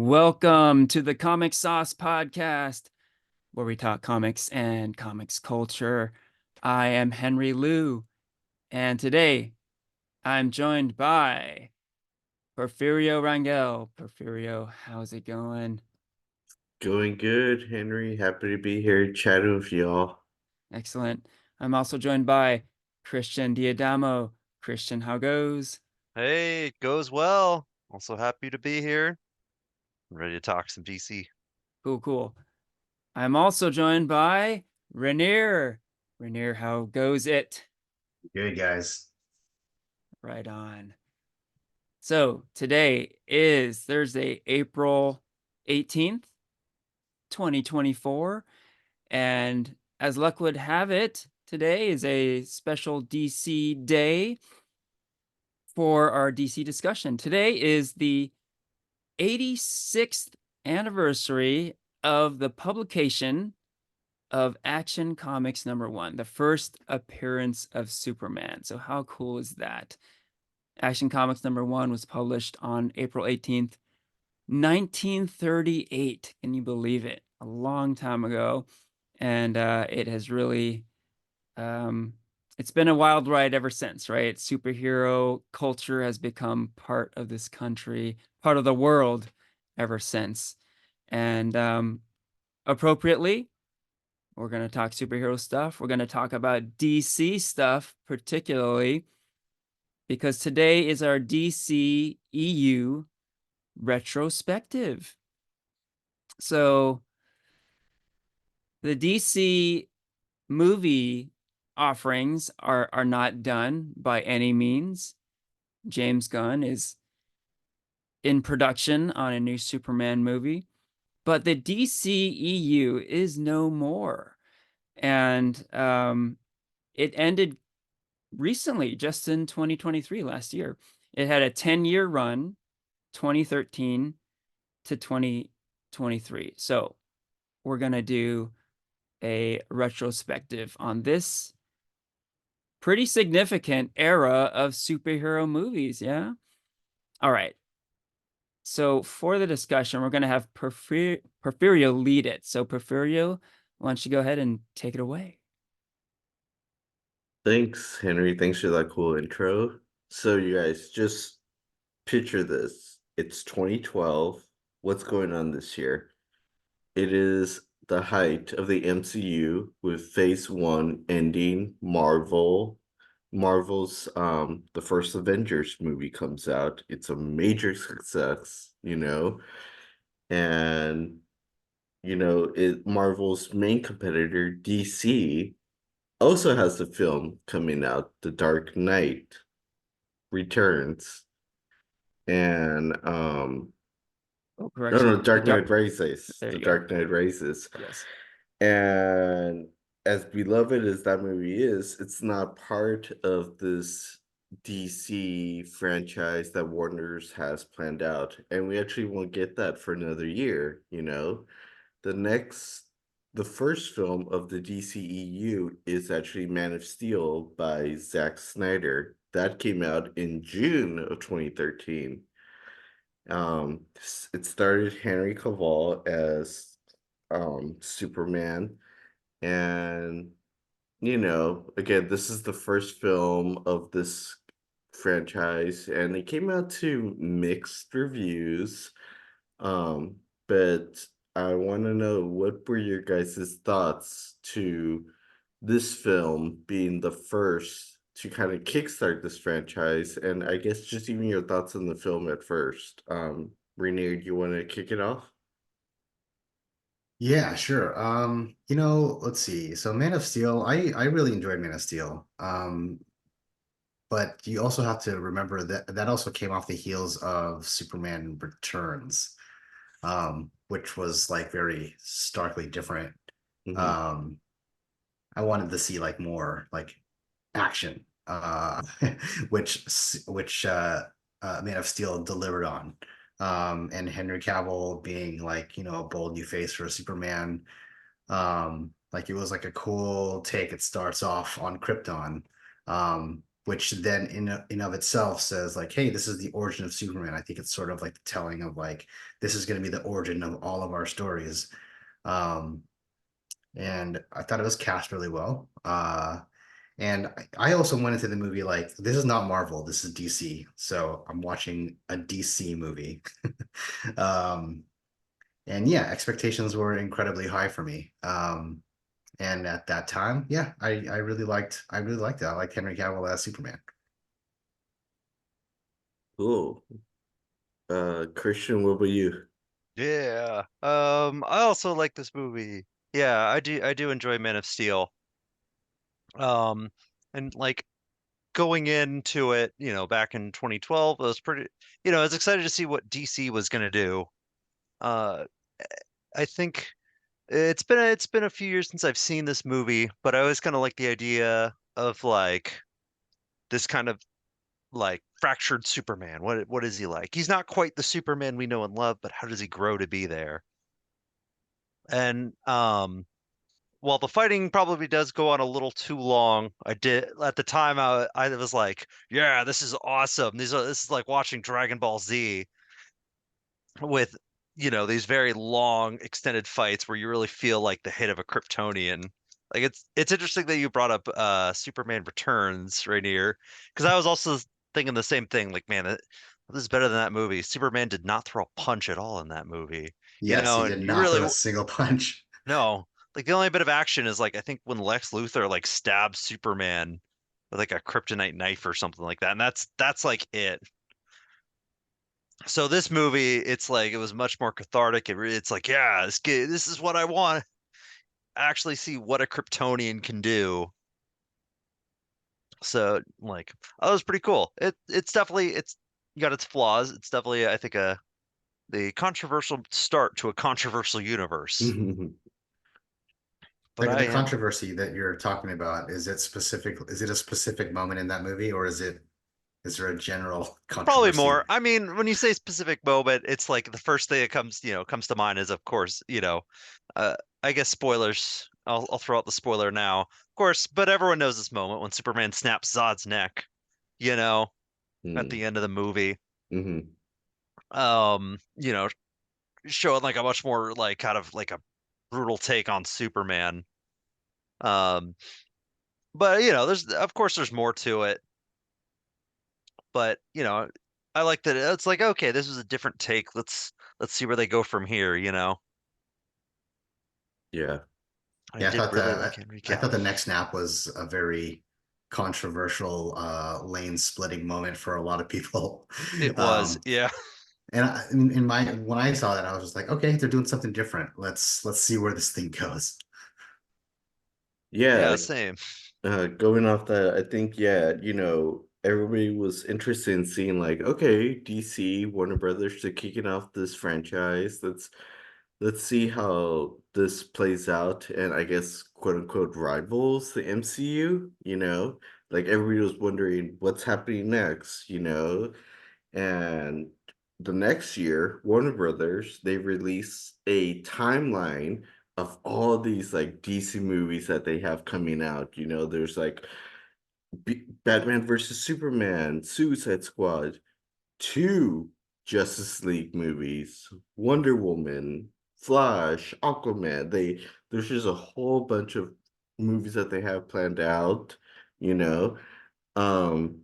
Welcome to the Comic Sauce Podcast, where we talk comics and comics culture. I am Henry Liu, and today I'm joined by Porfirio Rangel. Porfirio, how's it going? Going good, Henry. Happy to be here chatting with y'all. Excellent. I'm also joined by Christian Diadamo. Christian, how goes? Hey, it goes well. Also happy to be here. Ready to talk some DC. Cool, cool. I'm also joined by Ranier. Ranier, how goes it? Good guys. Right on. So today is Thursday, April 18th, 2024. And as luck would have it, today is a special DC day for our DC discussion. Today is the 86th anniversary of the publication of Action Comics #1, the first appearance of Superman. So how cool is that? Action Comics #1 was published on April 18th, 1938. Can you believe it? A long time ago. And it has really, it's been a wild ride ever since, right? Superhero culture has become part of this country, part of the world ever since. And appropriately, we're going to talk superhero stuff. We're going to talk about DC stuff, particularly because today is our DCEU retrospective. So the DC movie offerings are not done by any means. James Gunn is in production on a new Superman movie, but the DCEU is no more. And it ended recently, just in 2023, last year. It had a 10-year run, 2013 to 2023. So we're going to do a retrospective on this pretty significant era of superhero movies. Yeah. All right. So for the discussion, we're going to have Porfirio lead it. So Porfirio, why don't you go ahead and take it away? Thanks, Henry. Thanks for that cool intro. So, you guys, just picture this. It's 2012. What's going on this year? It is the height of the MCU with Phase 1 ending. Marvel's the first Avengers movie comes out. It's a major success, and Marvel's main competitor, DC, also has the film coming out, The Dark Knight Returns, and Oh, no, correction. Dark Knight Rises, There The you go. Dark Knight Rises, Yes. and as beloved as that movie is, it's not part of this DC franchise that Warner's has planned out, and we actually won't get that for another year. The next the first film of the DCEU is actually Man of Steel by Zack Snyder. That came out in June of 2013. It started Henry Cavill as Superman, and again, this is the first film of this franchise, and it came out to mixed reviews. Um, but I want to know, what were your guys' thoughts to this film being the first to kind of kickstart this franchise? And I guess just even your thoughts on the film at first. Ranier, do you want to kick it off? Yeah, sure. Let's see. So Man of Steel, I really enjoyed Man of Steel. But you also have to remember that that also came off the heels of Superman Returns, which was like very starkly different. Mm-hmm. Um, I wanted to see like more like action, which Man of Steel delivered on. And Henry Cavill being like, a bold new face for Superman. Like it was like a cool take. It starts off on Krypton, which then in of itself says like, hey, this is the origin of Superman. I think it's sort of like the telling of like, this is going to be the origin of all of our stories. And I thought it was cast really well. And I also went into the movie like, this is not Marvel, this is DC. So I'm watching a DC movie. And yeah, expectations were incredibly high for me. And at that time, yeah, I really liked it. I liked Henry Cavill as Superman. Cool. Christian, what about you? Yeah. I also like this movie. Yeah, I do enjoy Man of Steel. Um, and like going into it, back in 2012, I was pretty, I was excited to see what DC was gonna do. Uh, I think it's been a few years since I've seen this movie, but I always kind of like the idea of like this kind of like fractured Superman. What is he like? He's not quite the Superman we know and love, but how does he grow to be there? And while the fighting probably does go on a little too long, I did at the time I was like, yeah, this is awesome. This is like watching Dragon Ball Z with, these very long extended fights where you really feel like the hit of a Kryptonian. Like it's interesting that you brought up Superman Returns, Rainier, because I was also thinking the same thing. Like, man, this is better than that movie. Superman did not throw a punch at all in that movie. Yes, he And did you not really throw a single punch. no, like the only bit of action is like I think when Lex Luthor like stabs Superman with like a kryptonite knife or something like that, and that's like it. So this movie, it's like it was much more cathartic. It's like, yeah, this is what I want. Actually see what a Kryptonian can do. So like, that was pretty cool. It's definitely it's got its flaws. It's definitely I think the controversial start to a controversial universe. But Like I the am controversy that you're talking about, is it specific? Is it a specific moment in that movie, or is there a general probably controversy? more. I mean, when you say specific moment, it's like the first thing that comes to mind is, of course, uh, I guess spoilers. I'll throw out the spoiler now, of course, but everyone knows this moment when Superman snaps Zod's neck, you know, at Mm, the end of the movie. hmm Um, you know, showing like a much more like kind of like a brutal take on Superman. Um, but there's of course there's more to it, but I like that it's like, okay, this is a different take. Let's see where they go from here. Yeah. I Yeah, did really like Henry I thought the Cavill. neck snap was a very controversial lane splitting moment for a lot of people. It was, Um, yeah. and in my when I saw that, I was just like, okay, they're doing something different. Let's see where this thing goes. Yeah, Yeah, like same. going off that, I think, yeah, everybody was interested in seeing like, okay, DC, Warner Brothers are kicking off this franchise. Let's see how this plays out, and I guess quote unquote rivals the MCU. Like everybody was wondering what's happening next. And the next year, Warner Brothers, they release a timeline of all these like DC movies that they have coming out. There's like Batman versus Superman, Suicide Squad, two Justice League movies, Wonder Woman, Flash, Aquaman. There's just a whole bunch of movies that they have planned out, you know. Um,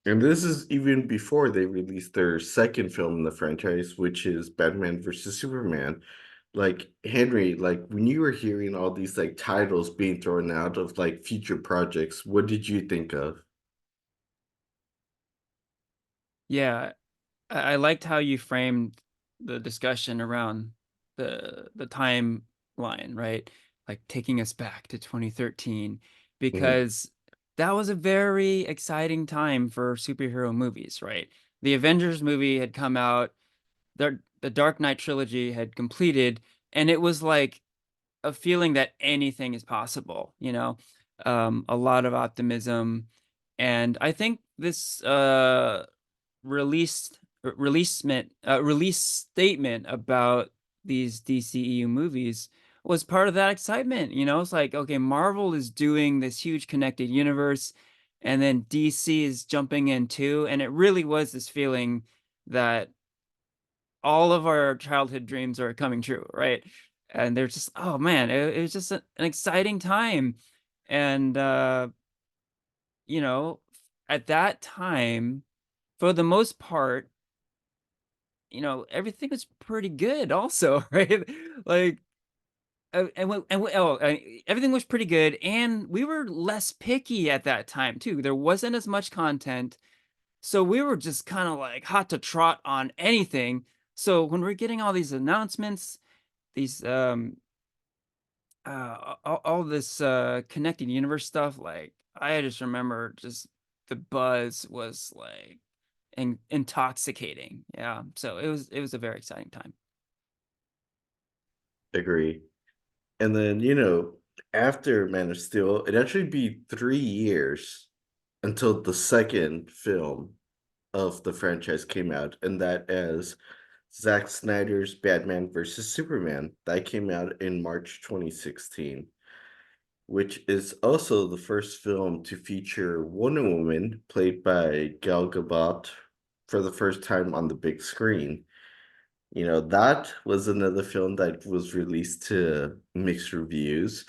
and this is even before they released their second film in the franchise, which is Batman versus Superman. Like Henry, like when you were hearing all these like titles being thrown out of like future projects, what did you think of? Yeah, I liked how you framed the discussion around the timeline, right? Like taking us back to 2013, Mhm, because that was a very exciting time for superhero movies, right? The Avengers movie had come out, the Dark Knight trilogy had completed, and it was like a feeling that anything is possible, a lot of optimism. And I think this release statement about these DCEU movies was part of that excitement. It's like, okay, Marvel is doing this huge connected universe, and then DC is jumping in too, and it really was this feeling that all of our childhood dreams are coming true, right? And they're just, oh man, it was just an exciting time. And you know, at that time, for the most part, everything was pretty good also, right? Like, everything was pretty good, and we were less picky at that time too. There wasn't as much content, so we were just kind of like hot to trot on anything. So when we're getting all these announcements, these all this connecting universe stuff, like I just remember just the buzz was like intoxicating. Yeah, so it was a very exciting time. Agree. And then, after Man of Steel, it actually be 3 years until the second film of the franchise came out, and that is Zack Snyder's Batman versus Superman. That came out in March 2016, which is also the first film to feature Wonder Woman, played by Gal Gadot, for the first time on the big screen. That was another film that was released to mixed reviews.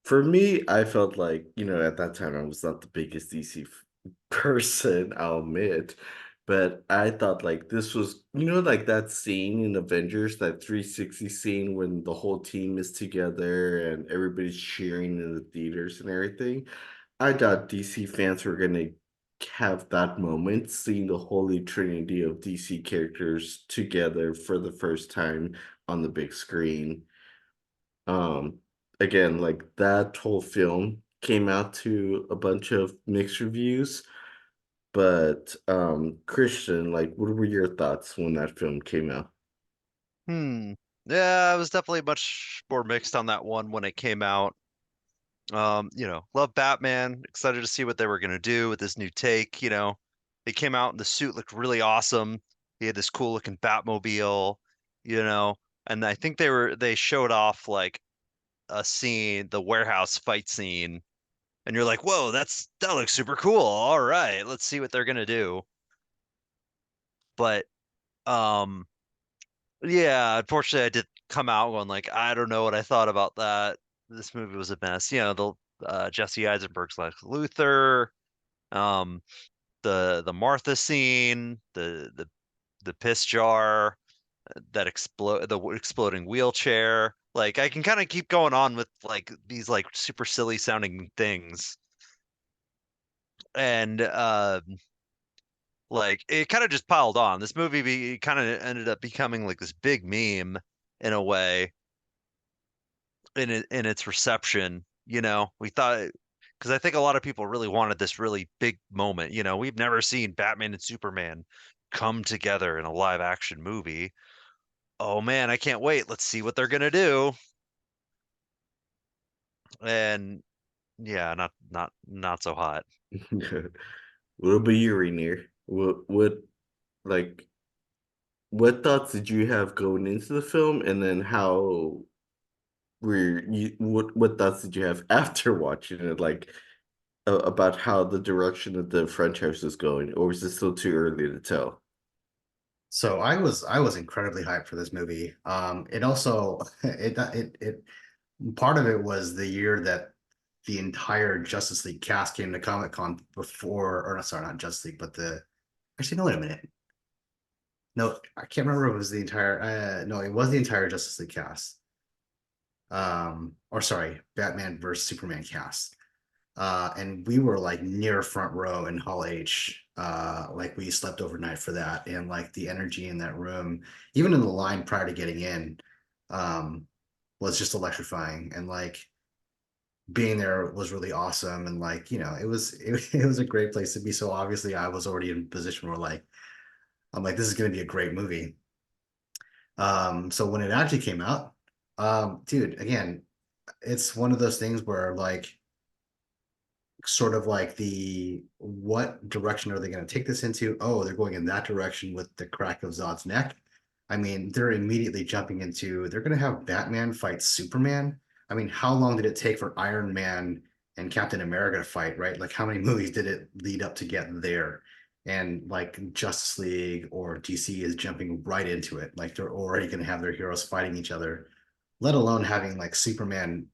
For me, I felt like, at that time I was not the biggest DC person, I'll admit, but I thought like this was, like that scene in Avengers, that 360 scene when the whole team is together and everybody's cheering in the theaters and everything. I thought DC fans were gonna have that moment, seeing the holy trinity of DC characters together for the first time on the big screen. Um, Again, like that whole film came out to a bunch of mixed reviews, but Christian, like, what were your thoughts when that film came out? Hmm. Yeah, I was definitely much more mixed on that one when it came out. Love Batman, excited to see what they were gonna do with this new take. He came out and the suit looked really awesome. He had this cool looking Batmobile, you know, and I think they showed off like a scene, the warehouse fight scene, and you're like, whoa, that looks super cool. All right, let's see what they're gonna do. But um yeah, unfortunately I did come out going like, I don't know what I thought about that. This movie was a mess. The Jesse Eisenberg's Lex Luthor, um, the Martha scene, the piss jar, that exploding wheelchair. Like I can kind of keep going on with like these like super silly sounding things. And like it kind of just piled on. This movie kind of ended up becoming like this big meme in a way in its reception. We thought because I think a lot of people really wanted this really big moment. We've never seen Batman and Superman come together in a live action movie. Oh man, I can't wait. Let's see what they're gonna do. And yeah, not so hot. What about you, Rainier? Like, what thoughts did you have going into the film, and then how what thoughts did you have after watching it? Like, about how the direction of the franchise is going, or is it still too early to tell? So I was incredibly hyped for this movie. It also it part of it was the year that the entire Justice League cast came to Comic Con before, or no, sorry, not Justice League, but the actually no, wait a minute. No, I can't remember if it was the entire no, it was the entire Justice League cast. Or sorry, Batman versus Superman cast. And we were like near front row in Hall H. Like we slept overnight for that, and like the energy in that room, even in the line prior to getting in, um, was just electrifying. And like being there was really awesome. And like it was a great place to be. So obviously, I was already in a position where like I'm like, this is going to be a great movie. So when it actually came out, dude, again, it's one of those things where like sort of like the what direction are they going to take this into? Oh, they're going in that direction with the crack of Zod's neck. I mean, they're immediately jumping into they're going to have Batman fight Superman. I mean, how long did it take for Iron Man and Captain America to fight, right? Like how many movies did it lead up to get there? And like Justice League or DC is jumping right into it. Like they're already going to have their heroes fighting each other, let alone having like Superman.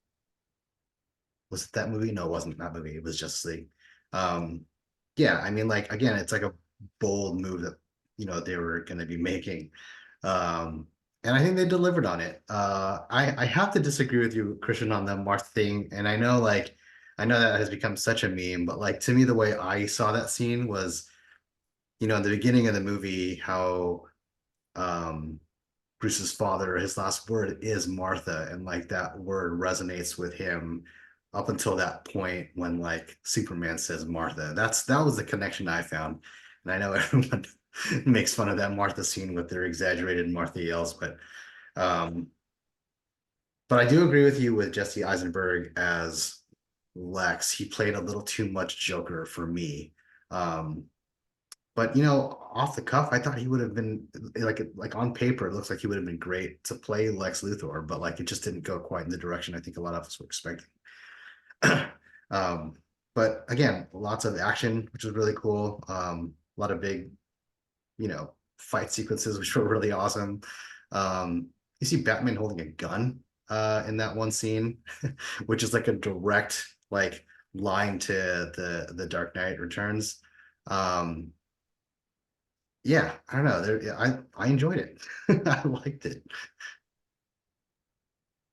Was it that movie? No, it wasn't that movie. It was Justice League. Yeah, I mean, like again, it's like a bold move that they were going to be making, and I think they delivered on it. I have to disagree with you, Christian, on the Martha thing, and I know that has become such a meme, but like to me, the way I saw that scene was, in the beginning of the movie, how um Bruce's father, his last word is Martha, and like that word resonates with him up until that point when like Superman says Martha. That was the connection I found. And I know everyone makes fun of that Martha scene with their exaggerated Martha yells, um but I do agree with you with Jesse Eisenberg as Lex. He played a little too much Joker for me. Um but off the cuff, I thought he would have been like on paper, it looks like he would have been great to play Lex Luthor, but like it just didn't go quite in the direction I think a lot of us were expecting. um, but again, lots of action, which was really cool. A lot of big, fight sequences, which were really awesome. You see Batman holding a gun in that one scene, which is like a direct like line to the Dark Knight Returns. Um, yeah, I don't know. I enjoyed it. I liked it.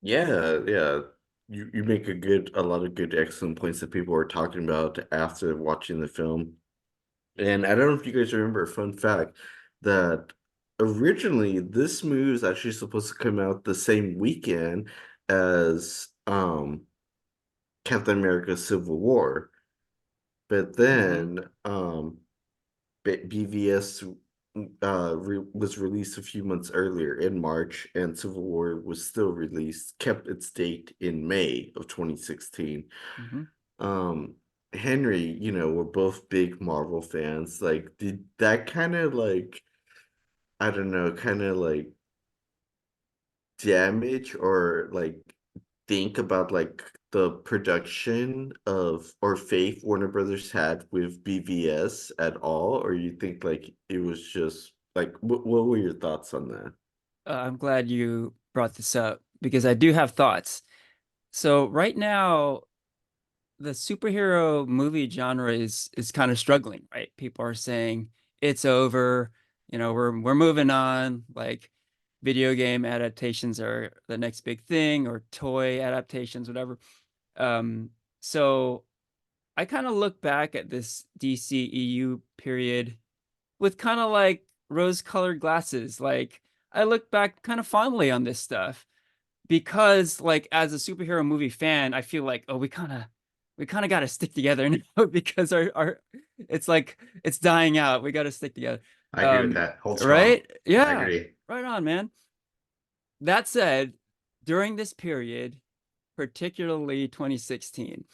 Yeah. You make a lot of good, excellent points that people are talking about after watching the film. And I don't know if you guys remember a fun fact that originally this movie was actually supposed to come out the same weekend as Captain America Civil War. But then BVS was released a few months earlier in March, and Civil War was still released, kept its date in May of 2016. Mm-hmm. Henry, we're both big Marvel fans. Like, did that kind of like, I don't know, kind of like damage or like think about like the production of or faith Warner Brothers had with BVS at all, or you think like it was just like what were your thoughts on that? I'm glad you brought this up because I do have thoughts. So right now, the superhero movie genre is kind of struggling, right? People are saying it's over, we're moving on, like video game adaptations are the next big thing, or toy adaptations, whatever. So I kind of look back at this DCEU period with kind of like rose-colored glasses. Like I look back kind of fondly on this stuff because like as a superhero movie fan, I feel like, oh, we kind of got to stick together now because our it's like it's dying out. We got to stick together. I agree with that. Hold strong. Right? I Yeah. agree. Right on, man. That said, during this period, particularly 2016,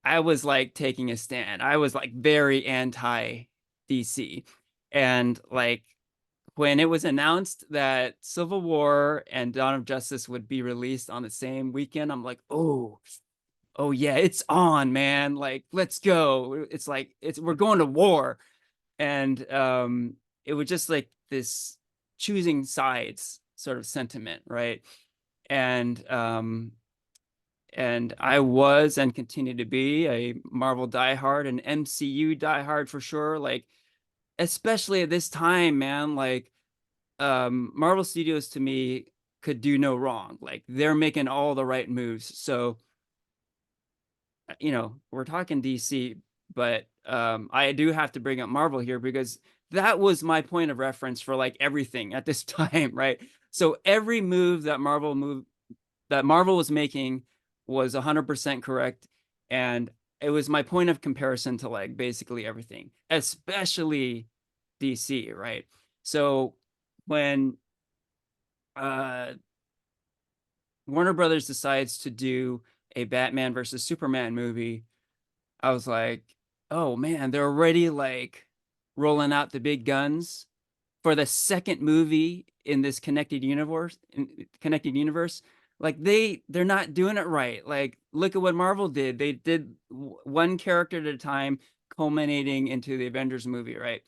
I was like taking a stand. I was like very anti DC. And like when it was announced that Civil War and Dawn of Justice would be released on the same weekend, I'm like, oh yeah, it's on, man. Like, let's go. It's like we're going to war. And it was just like this choosing sides sort of sentiment, right? And I was and continue to be a Marvel diehard, an MCU diehard for sure. Like, especially at this time, man, like Marvel Studios to me could do no wrong. Like they're making all the right moves. So, we're talking DC, but I do have to bring up Marvel here because that was my point of reference for like everything at this time, right? So every move that Marvel was making was 100% correct, and it was my point of comparison to like basically everything, especially DC, right? So when uh Warner Brothers decides to do a Batman versus Superman movie, I was like, oh man, they're already like rolling out the big guns for the second movie in this connected universe. Like they're not doing it right. Like look at what Marvel did. They did one character at a time, culminating into the Avengers movie, right?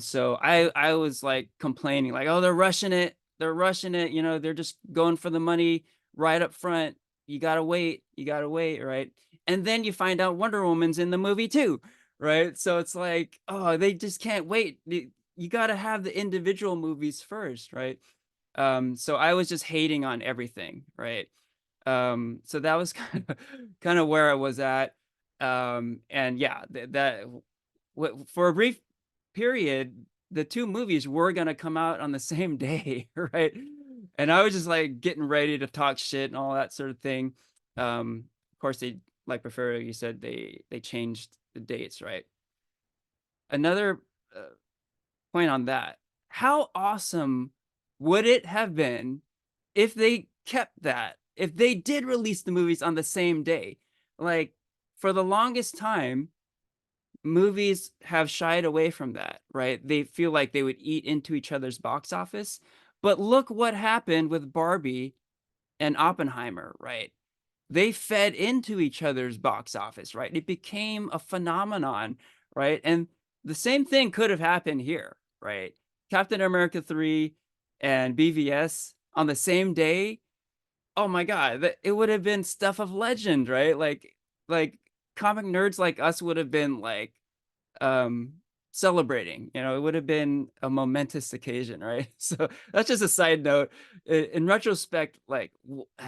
So I was like complaining, like, oh, they're rushing it. They're rushing it. You know, they're just going for the money right up front. You gotta wait. You gotta wait, right? And then you find out Wonder Woman's in the movie too, right? So it's like, oh, they just can't wait. You gotta have the individual movies first, right? So I was just hating on everything, right? So that was kind of where I was at. And yeah, that for a brief period, the two movies were gonna come out on the same day, right? And I was just like getting ready to talk shit and all that sort of thing. Of course, they, like Porfirio, you said, they changed the dates, right? Another point on that: how awesome would it have been if they kept that? If they did release the movies on the same day? Like for the longest time, movies have shied away from that, right? They feel like they would eat into each other's box office. But look what happened with Barbie and Oppenheimer, right? They fed into each other's box office, right? It became a phenomenon, right? And the same thing could have happened here, right? Captain America 3 and BVS on the same day. Oh my God, it would have been stuff of legend, right? Like comic nerds like us would have been like um celebrating. You know, it would have been a momentous occasion, right? So that's just a side note. In retrospect, like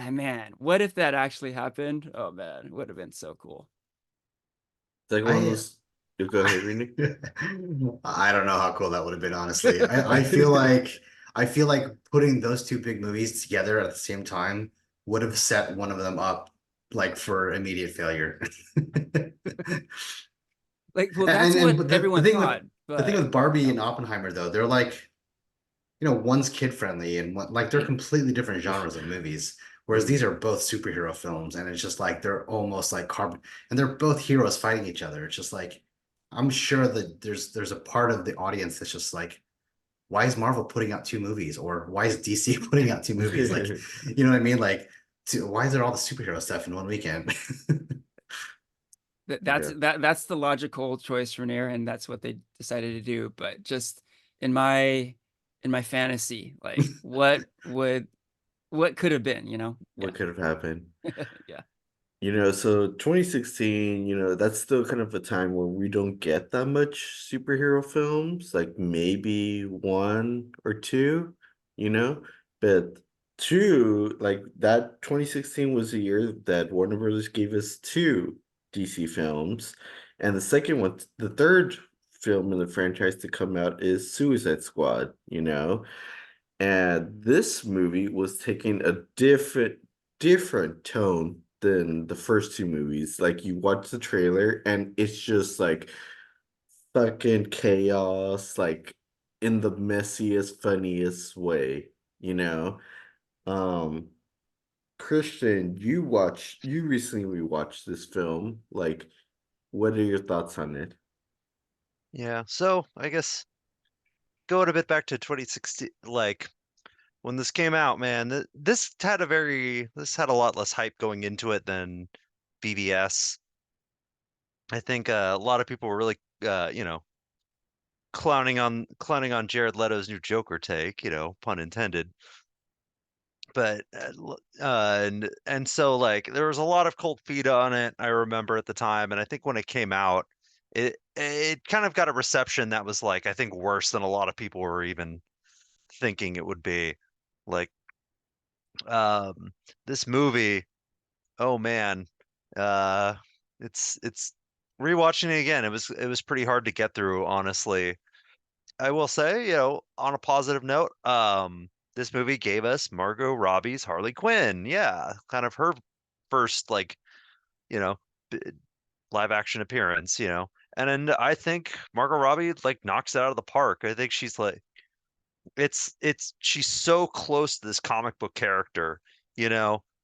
man, what if that actually happened? Oh man, it would have been so cool. It's like one of I those. You go ahead, Rini. I don't know how cool that would have been, honestly. I feel like putting those two big movies together at the same time would have set one of them up like for immediate failure. Like, well, that's And what but the everyone thing with thought, the thing but with Barbie no. and Oppenheimer though, they're like, one's kid friendly and like they're completely different genres of movies. Whereas these are both superhero films, and it's just like they're almost like carbon, and they're both heroes fighting each other. It's just like I'm sure that there's a part of the audience that's just like, why is Marvel putting out two movies, or why is DC putting out two movies? Like, you know what I mean? Like, why is there all the superhero stuff in one weekend? That's Yeah. that's the logical choice, Ranier, and that's what they decided to do. But just in my fantasy, like what could have been, you know? What could have happened? Yeah. Yeah. So 2016, that's still kind of a time where we don't get that much superhero films, like maybe one or two, you know, but two, like that 2016 was the year that Warner Brothers gave us two DC films. And the third film in the franchise to come out is Suicide Squad, and this movie was taking a different tone than the first two movies. Like you watch the trailer and it's just like fucking chaos, like in the messiest, funniest way, you know? Um, Christian, you recently watched this film. Like, what are your thoughts on it? Yeah, so I guess going a bit back to 2016, like when this came out, man, this had a lot less hype going into it than BBS. I think a lot of people were really, clowning on Jared Leto's new Joker take, pun intended. But and so like there was a lot of cold feet on it, I remember at the time, and I think when it came out, it kind of got a reception that was like I think worse than a lot of people were even thinking it would be. Like um this movie, oh man, uh it's rewatching it again. It was pretty hard to get through, honestly. I will say, on a positive note, this movie gave us Margot Robbie's Harley Quinn. Yeah, kind of her first like, you know, b- live action appearance, And then I think Margot Robbie like knocks it out of the park. I think she's like she's so close to this comic book character,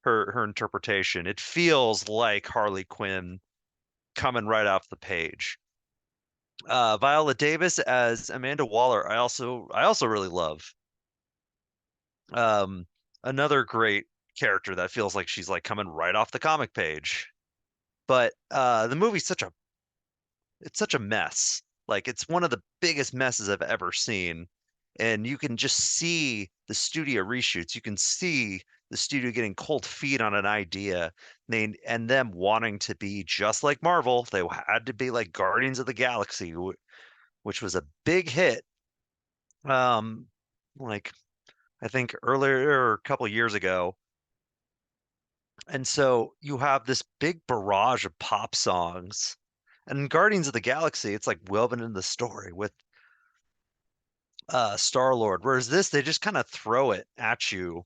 her interpretation. It feels like Harley Quinn coming right off the page. Viola Davis as Amanda Waller, I also really love. Um, Another great character that feels like she's like coming right off the comic page. But the movie's such a mess. Like it's one of the biggest messes I've ever seen. And you can just see the studio reshoots. You can see the studio getting cold feet on an idea. And them wanting to be just like Marvel. They had to be like Guardians of the Galaxy, which was a big hit. Um, like I think earlier or a couple years ago. And so you have this big barrage of pop songs. And in Guardians of the Galaxy, it's like woven in the story with Star-Lord. Whereas this, they just kind of throw it at you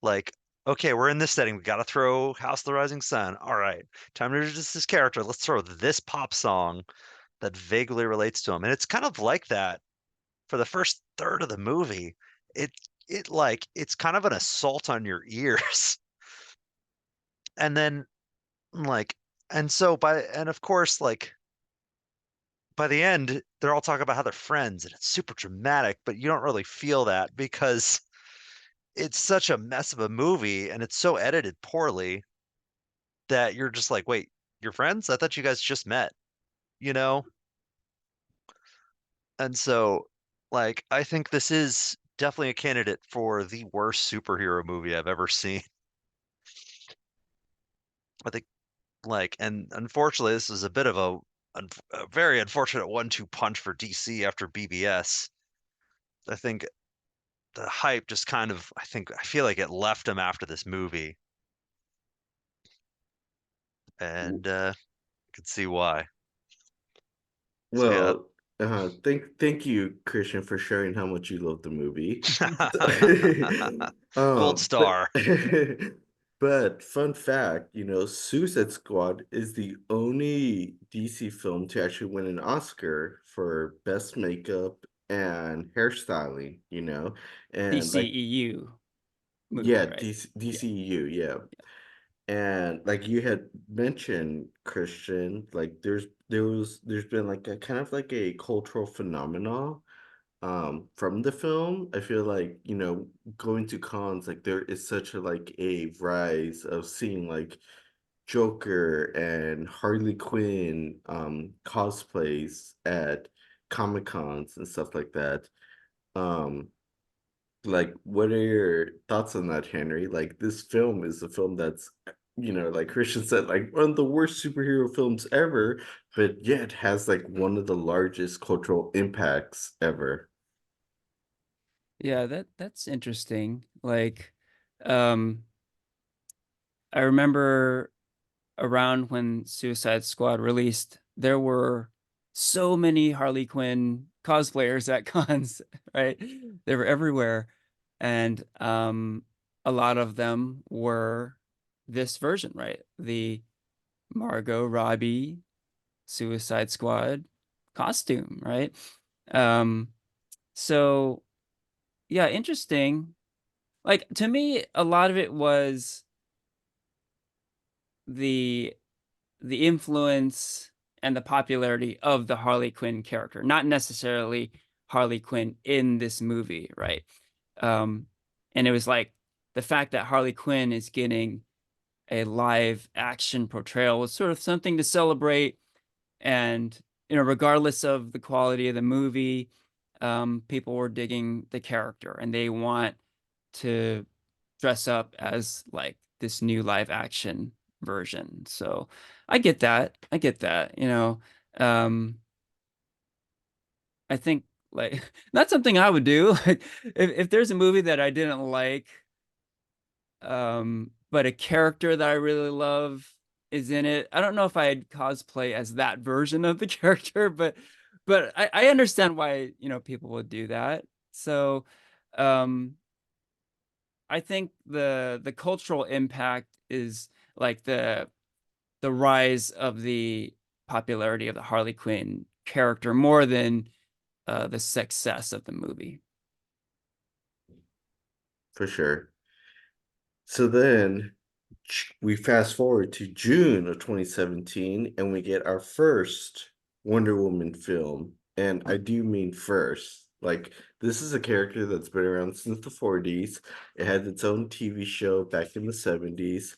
like, okay, we're in this setting. We got to throw House of the Rising Sun. All right, time to introduce this character. Let's throw this pop song that vaguely relates to him. And it's kind of like that for the first third of the movie. It it's kind of an assault on your ears. And then like and so by and of course like by the end they're all talking about how they're friends and it's super dramatic, but you don't really feel that because it's such a mess of a movie and it's so edited poorly that you're just like, wait, you're friends? I thought you guys just met, you know? And so like I think this is definitely a candidate for the worst superhero movie I've ever seen. I think like and unfortunately this is a bit of a very unfortunate 1-2 punch for DC after BBS. I think the hype just kind of I feel like it left him after this movie, and I can see why. So yeah. Well, thank you, Christian, for sharing how much you love the movie. Gold But star. but fun fact, Suicide Squad is the only DC film to actually win an Oscar for best makeup and hairstyling, and like DCEU movie, yeah, right? Yeah. DCEU, yeah. And like you had mentioned, Christian, like there's been like a kind of like a cultural phenomenon from the film. I feel like, going to cons, like there is such a like a rise of seeing like Joker and Harley Quinn cosplays at Comic Cons and stuff like that. Um like, what are your thoughts on that, Henry? Like, this film is a film that's, like Christian said, like one of the worst superhero films ever, but yet has like one of the largest cultural impacts ever. Yeah, that's interesting. Like, um, I remember around when Suicide Squad released, there were so many Harley Quinn cosplayers at cons, right? They were everywhere. And a lot of them were this version, right? The Margot Robbie Suicide Squad costume, right? Um, so yeah, interesting. Like to me, a lot of it was the the influence and the popularity of the Harley Quinn character, not necessarily Harley Quinn in this movie, right? Um, and it was like the fact that Harley Quinn is getting a live action portrayal was sort of something to celebrate. And, regardless of the quality of the movie, people were digging the character and they want to dress up as like this new live action version. So I get that. I get that, Um, I think like not something I would do. Like if there's a movie that I didn't like, but a character that I really love is in it. I don't know if I'd cosplay as that version of the character, but I understand why, people would do that. So um I think the cultural impact is like the rise of the popularity of the Harley Quinn character more than the success of the movie. For sure. So then we fast forward to June of 2017 and we get our first Wonder Woman film. And I do mean first. Like this is a character that's been around since the 40s. It had its own TV show back in the 70s,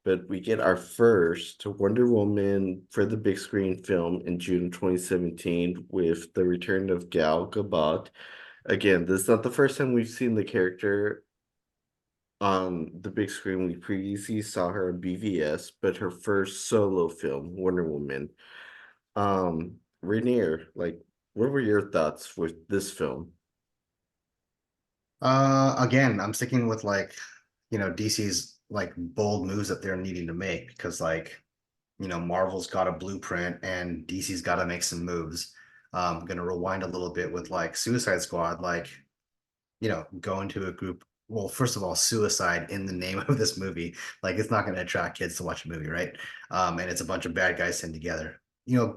but we get our first Wonder Woman for the big screen film in June 2017 with the return of Gal Gadot. Again, this is not the first time we've seen the character on the big screen. We previously saw her in BVS, but her first solo film, Wonder Woman. Ranier, like, what were your thoughts with this film? Again, I'm sticking with like, DC's like bold moves that they're needing to make because like, Marvel's got a blueprint and DC's got to make some moves. I'm gonna rewind a little bit with like Suicide Squad, like, go into a group. Well, first of all, suicide in the name of this movie, like it's not gonna attract kids to watch a movie, right? And it's a bunch of bad guys sitting together.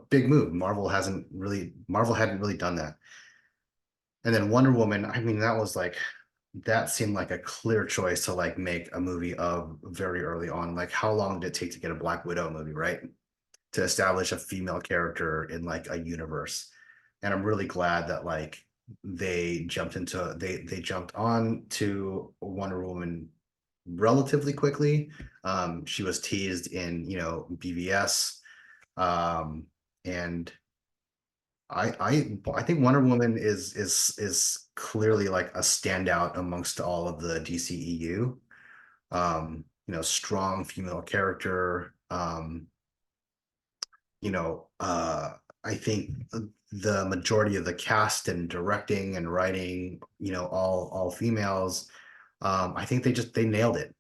Big move. Marvel hadn't really done that. And then Wonder Woman, I mean, that seemed like a clear choice to like make a movie of very early on. Like, how long did it take to get a Black Widow movie, right? To establish a female character in like a universe. And I'm really glad that like they jumped on to Wonder Woman relatively quickly. She was teased in, BVS. And I think Wonder Woman is clearly like a standout amongst all of the DCEU. Strong female character. I think the majority of the cast and directing and writing, all females. I think they nailed it.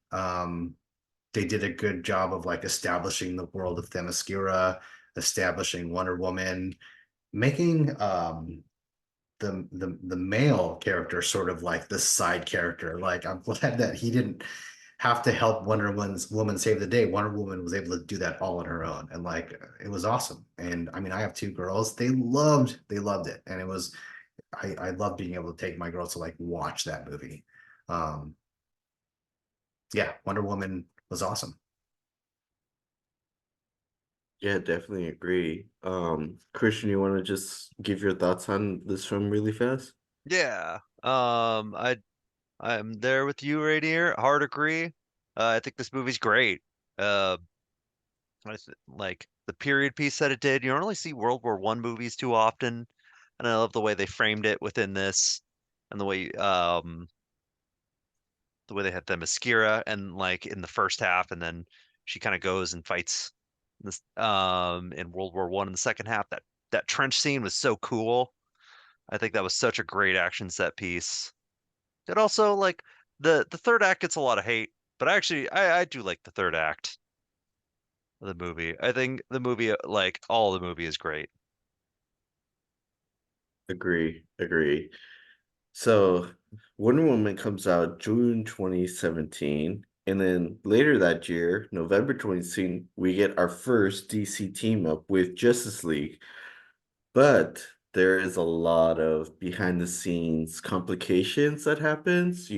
They did a good job of like establishing the world of Themyscira, establishing Wonder Woman, making the male character sort of like the side character. Like I'm glad that he didn't have to help Woman save the day. Wonder Woman was able to do that all on her own, and like it was awesome. And I mean, I have two girls. They loved it, and it was I love being able to take my girls to like watch that movie. Um, yeah, Wonder Woman was awesome. Yeah, definitely agree. Christian, you want to just give your thoughts on this film really fast? Yeah. I'm there with you right here. Hard agree. I think this movie's great. Uh, like the period piece that it did. You don't really see World War One movies too often, and I love the way they framed it within this, and the way they had the Themyscira and like in the first half, and then she kind of goes and fights this in World War One in the second half. That trench scene was so cool. I think that was such a great action set piece. It also like the third act gets a lot of hate, but I do like the third act of the movie. I think the movie like all the movie is great. Agree. So, Wonder Woman comes out June 2017, and then later that year, November 2016, we get our first DC team up with Justice League. But there is a lot of behind the scenes complications that happens.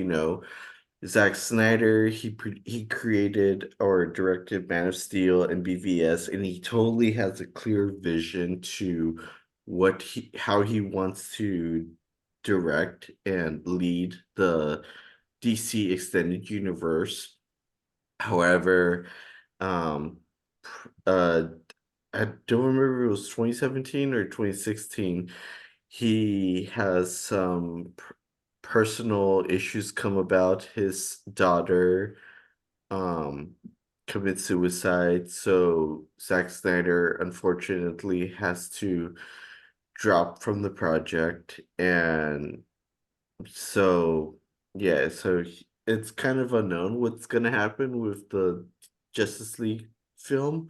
Zack Snyder, he created or directed Man of Steel and BVS, and he totally has a clear vision to how he wants to direct and lead the DC extended universe. However, um, uh, I don't remember if it was 2017 or 2016. He has some personal issues come about. His daughter um commits suicide, so Zack Snyder unfortunately has to drop from the project. And so yeah, it's kind of unknown what's gonna happen with the Justice League film,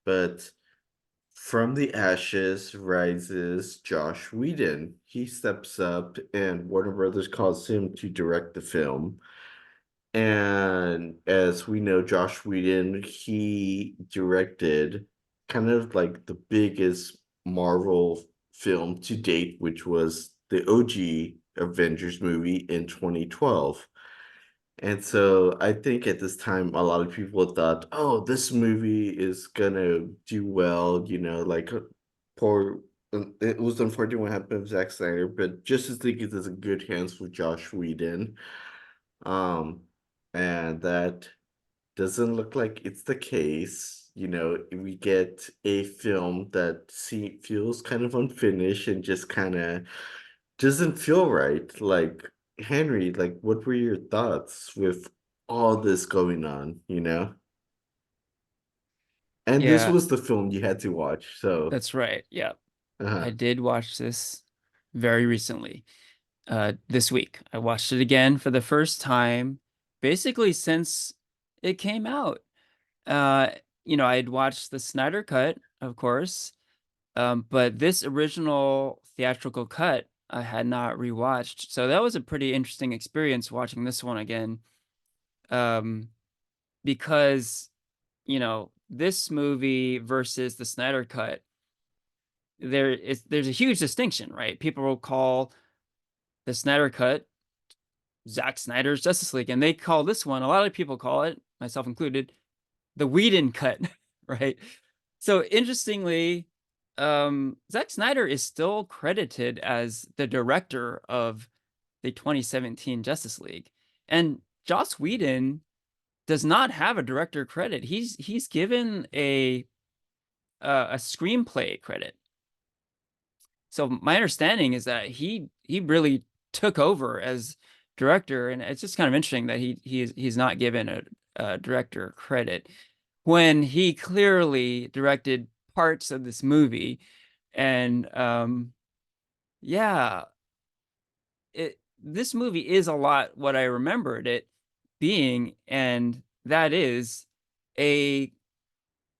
but from the ashes rises Josh Whedon. He steps up, and Warner Brothers calls him to direct the film. And as we know, Josh Whedon, he directed kind of like the biggest Marvel film to date, which was the OG Avengers movie in 2012. And so I think at this time, a lot of people thought, oh, this movie is gonna do well, like poor it was unfortunate what happened with Zack Snyder, but Justice League is in good hands with Josh Whedon. Um, and that doesn't look like it's the case. You know, we get a film that feels kind of unfinished and just kind of doesn't feel right. Like, Henry, like, what were your thoughts with all this going on, you know? And this Yeah, was the film you had to watch, so that's right. Yeah. I uh did watch this very recently. This week. I watched it again for the first time, basically since it came out. Uh, I had watched the Snyder cut, of course, but this original theatrical cut I had not rewatched. So that was a pretty interesting experience watching this one again. Um, because, this movie versus the Snyder cut, there's a huge distinction, right? People will call the Snyder cut Zack Snyder's Justice League, and they call this one, a lot of people call it, myself included, the Whedon cut, right? So interestingly, Zack Snyder is still credited as the director of the 2017 Justice League, and Joss Whedon does not have a director credit. He's given a screenplay credit. So my understanding is that he really took over as director, and it's just kind of interesting that he's not given a director credit when he clearly directed parts of this movie. And yeah, this movie is a lot what I remembered it being, and that is a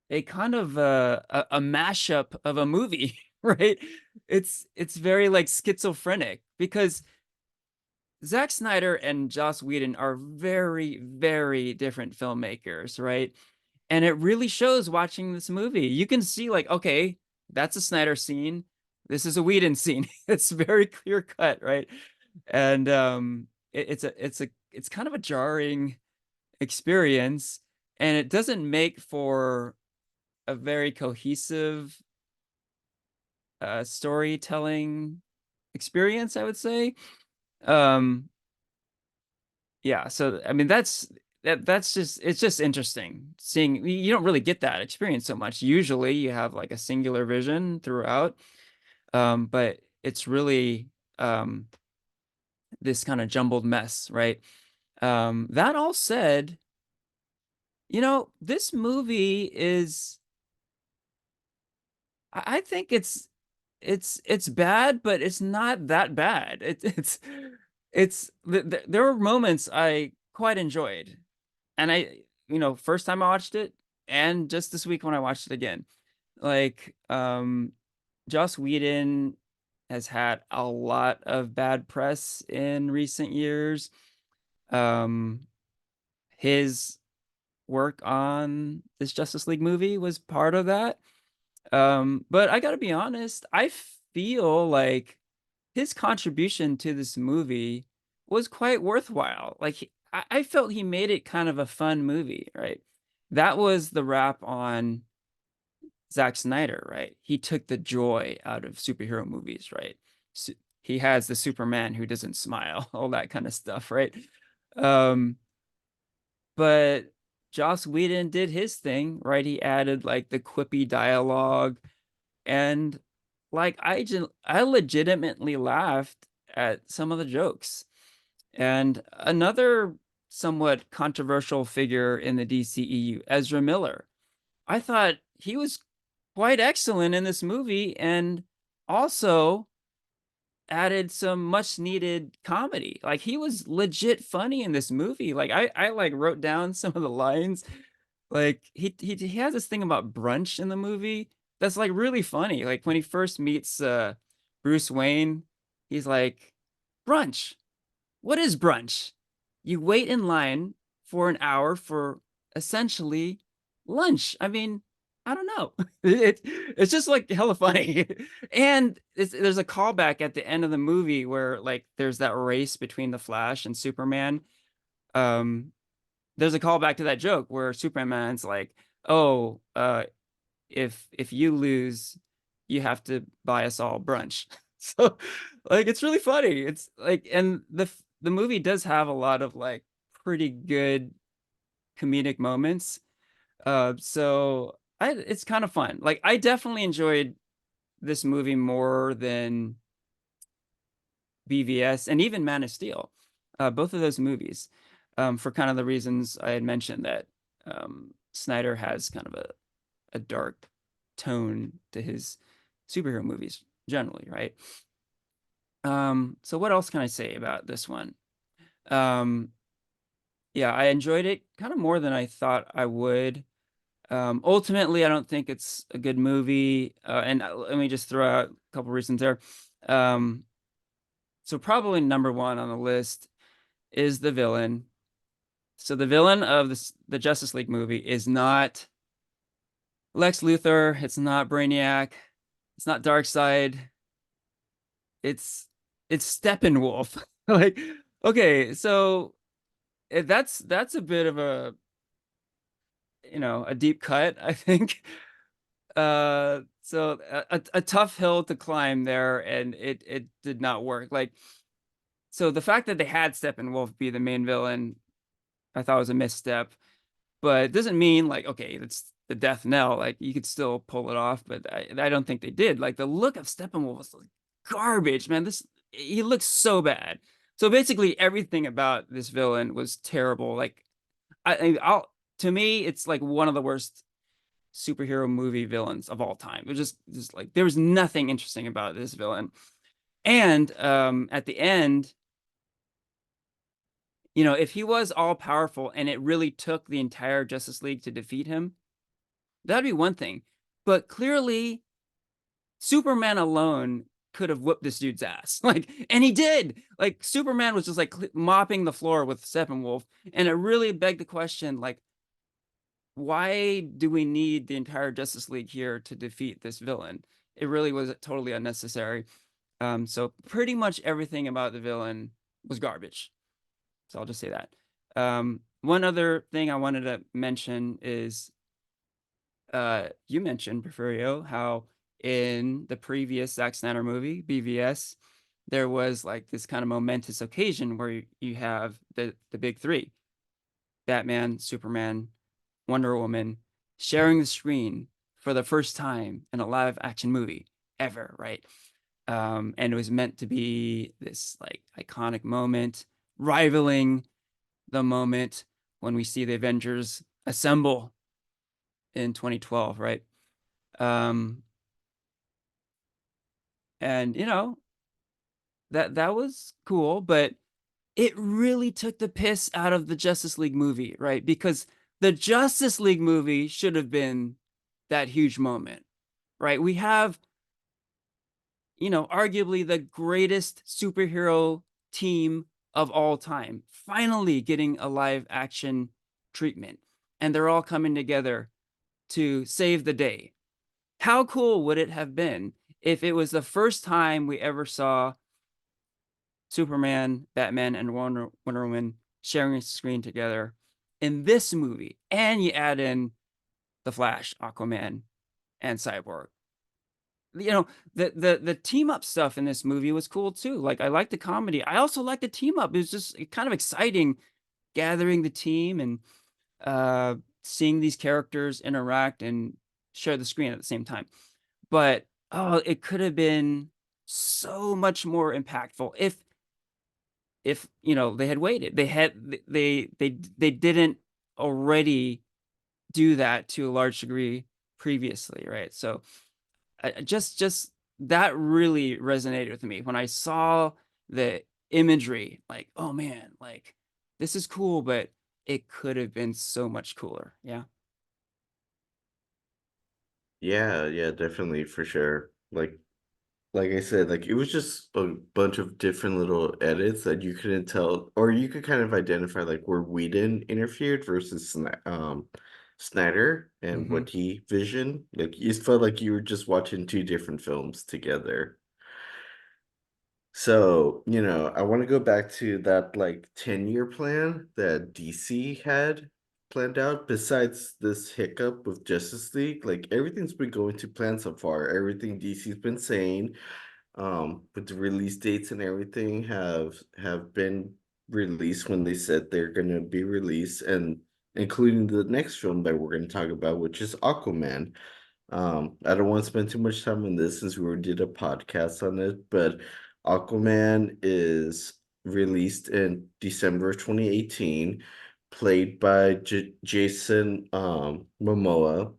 a kind of a mashup of a movie, right? It's very like schizophrenic because Zack Snyder and Joss Whedon are very, very different filmmakers, right? And it really shows watching this movie. You can see like, okay, that's a Snyder scene. This is a Whedon scene. It's very clear cut, right? And it's kind of a jarring experience, and it doesn't make for a very cohesive storytelling experience, I would say. Um, yeah, so I mean that's just it's just interesting seeing you don't really get that experience so much. Usually you have like a singular vision throughout, but it's really this kind of jumbled mess, right? That all said, this movie is I think it's bad, but it's not that bad. There were moments I quite enjoyed, and first time I watched it, and just this week when I watched it again, like Joss Whedon has had a lot of bad press in recent years. Um, his work on this Justice League movie was part of that. But I gotta be honest, I feel like his contribution to this movie was quite worthwhile. Like I felt he made it kind of a fun movie, right? That was the rap on Zack Snyder, right? He took the joy out of superhero movies, right? So he has the Superman who doesn't smile, all that kind of stuff, right? Um, but Joss Whedon did his thing, right? He added like the quippy dialogue, and like I legitimately laughed at some of the jokes. And another somewhat controversial figure in the DCEU, Ezra Miller. I thought he was quite excellent in this movie and also added some much needed comedy. Like he was legit funny in this movie. Like I like wrote down some of the lines. Like he has this thing about brunch in the movie that's like really funny. Like when he first meets Bruce Wayne, he's like, "Brunch. What is brunch? You wait in line for an hour for essentially lunch." I mean, I don't know. It's just like hella funny. And there's a callback at the end of the movie where like there's that race between the Flash and Superman. Um, there's a callback to that joke where Superman's like, "Oh, if you lose, you have to buy us all brunch. So like it's really funny. It's like, and the movie does have a lot of like pretty good comedic moments. So it's kind of fun. Like I definitely enjoyed this movie more than BVS and even Man of Steel. Both of those movies, for kind of the reasons I had mentioned, that Snyder has kind of a dark tone to his superhero movies generally, right? So what else can I say about this one? Yeah, I enjoyed it kind of more than I thought I would. Ultimately, I don't think it's a good movie. And let me just throw out a couple reasons there. So probably number one on the list is the villain. So the villain of the Justice League movie is not Lex Luthor. It's not Brainiac. It's not Darkseid. It's Steppenwolf. Like, okay, so that's a bit of a, a deep cut, I think. So a tough hill to climb there, and it did not work. Like, so the fact that they had Steppenwolf be the main villain, I thought was a misstep. But it doesn't mean like, okay, it's the death knell. Like you could still pull it off, but I don't think they did. Like the look of Steppenwolf was like garbage, man. He looks so bad. So basically, everything about this villain was terrible. Like I'll to me, it's like one of the worst superhero movie villains of all time. It was just like there was nothing interesting about this villain. And at the end, if he was all powerful and it really took the entire Justice League to defeat him, that'd be one thing. But clearly, Superman alone could have whooped this dude's ass. Like, and he did. Like, Superman was just like mopping the floor with Steppenwolf. And it really begged the question, like, why do we need the entire Justice League here to defeat this villain? It really was totally unnecessary. So pretty much everything about the villain was garbage. So I'll just say that. One other thing I wanted to mention is you mentioned, Porfirio, how in the previous Zack Snyder movie, BVS, there was like this kind of momentous occasion where you have the big three, Batman, Superman, Wonder Woman, sharing the screen for the first time in a live action movie ever, right? And it was meant to be this like iconic moment, rivaling the moment when we see the Avengers assemble in 2012, right? And that was cool, but it really took the piss out of the Justice League movie, right? Because the Justice League movie should have been that huge moment, right? We have, arguably the greatest superhero team of all time finally getting a live action treatment, and they're all coming together to save the day. How cool would it have been if it was the first time we ever saw Superman, Batman, and Wonder Woman sharing a screen together in this movie, and you add in the Flash, Aquaman, and Cyborg? The team up stuff in this movie was cool too. Like I liked the comedy. I also liked the team up. It was just kind of exciting gathering the team and seeing these characters interact and share the screen at the same time. But oh, it could have been so much more impactful if they had waited. They didn't already do that to a large degree previously, right? So just that really resonated with me when I saw the imagery. Like, oh man, like this is cool, but it could have been so much cooler. Yeah. Yeah, definitely for sure. Like I said, like it was just a bunch of different little edits that you couldn't tell, or you could kind of identify like where Whedon interfered versus Snyder and Mm-hmm. what he visioned. Like you felt like you were just watching two different films together. So, I want to go back to that like 10-year plan that DC had. planned out besides this hiccup with Justice League. Like everything's been going to plan so far. Everything DC's been saying, with the release dates and everything have been released when they said they're gonna be released, and including the next film that we're gonna talk about, which is Aquaman. I don't want to spend too much time on this since we already did a podcast on it, but Aquaman is released in December of 2018, played by Jason Momoa.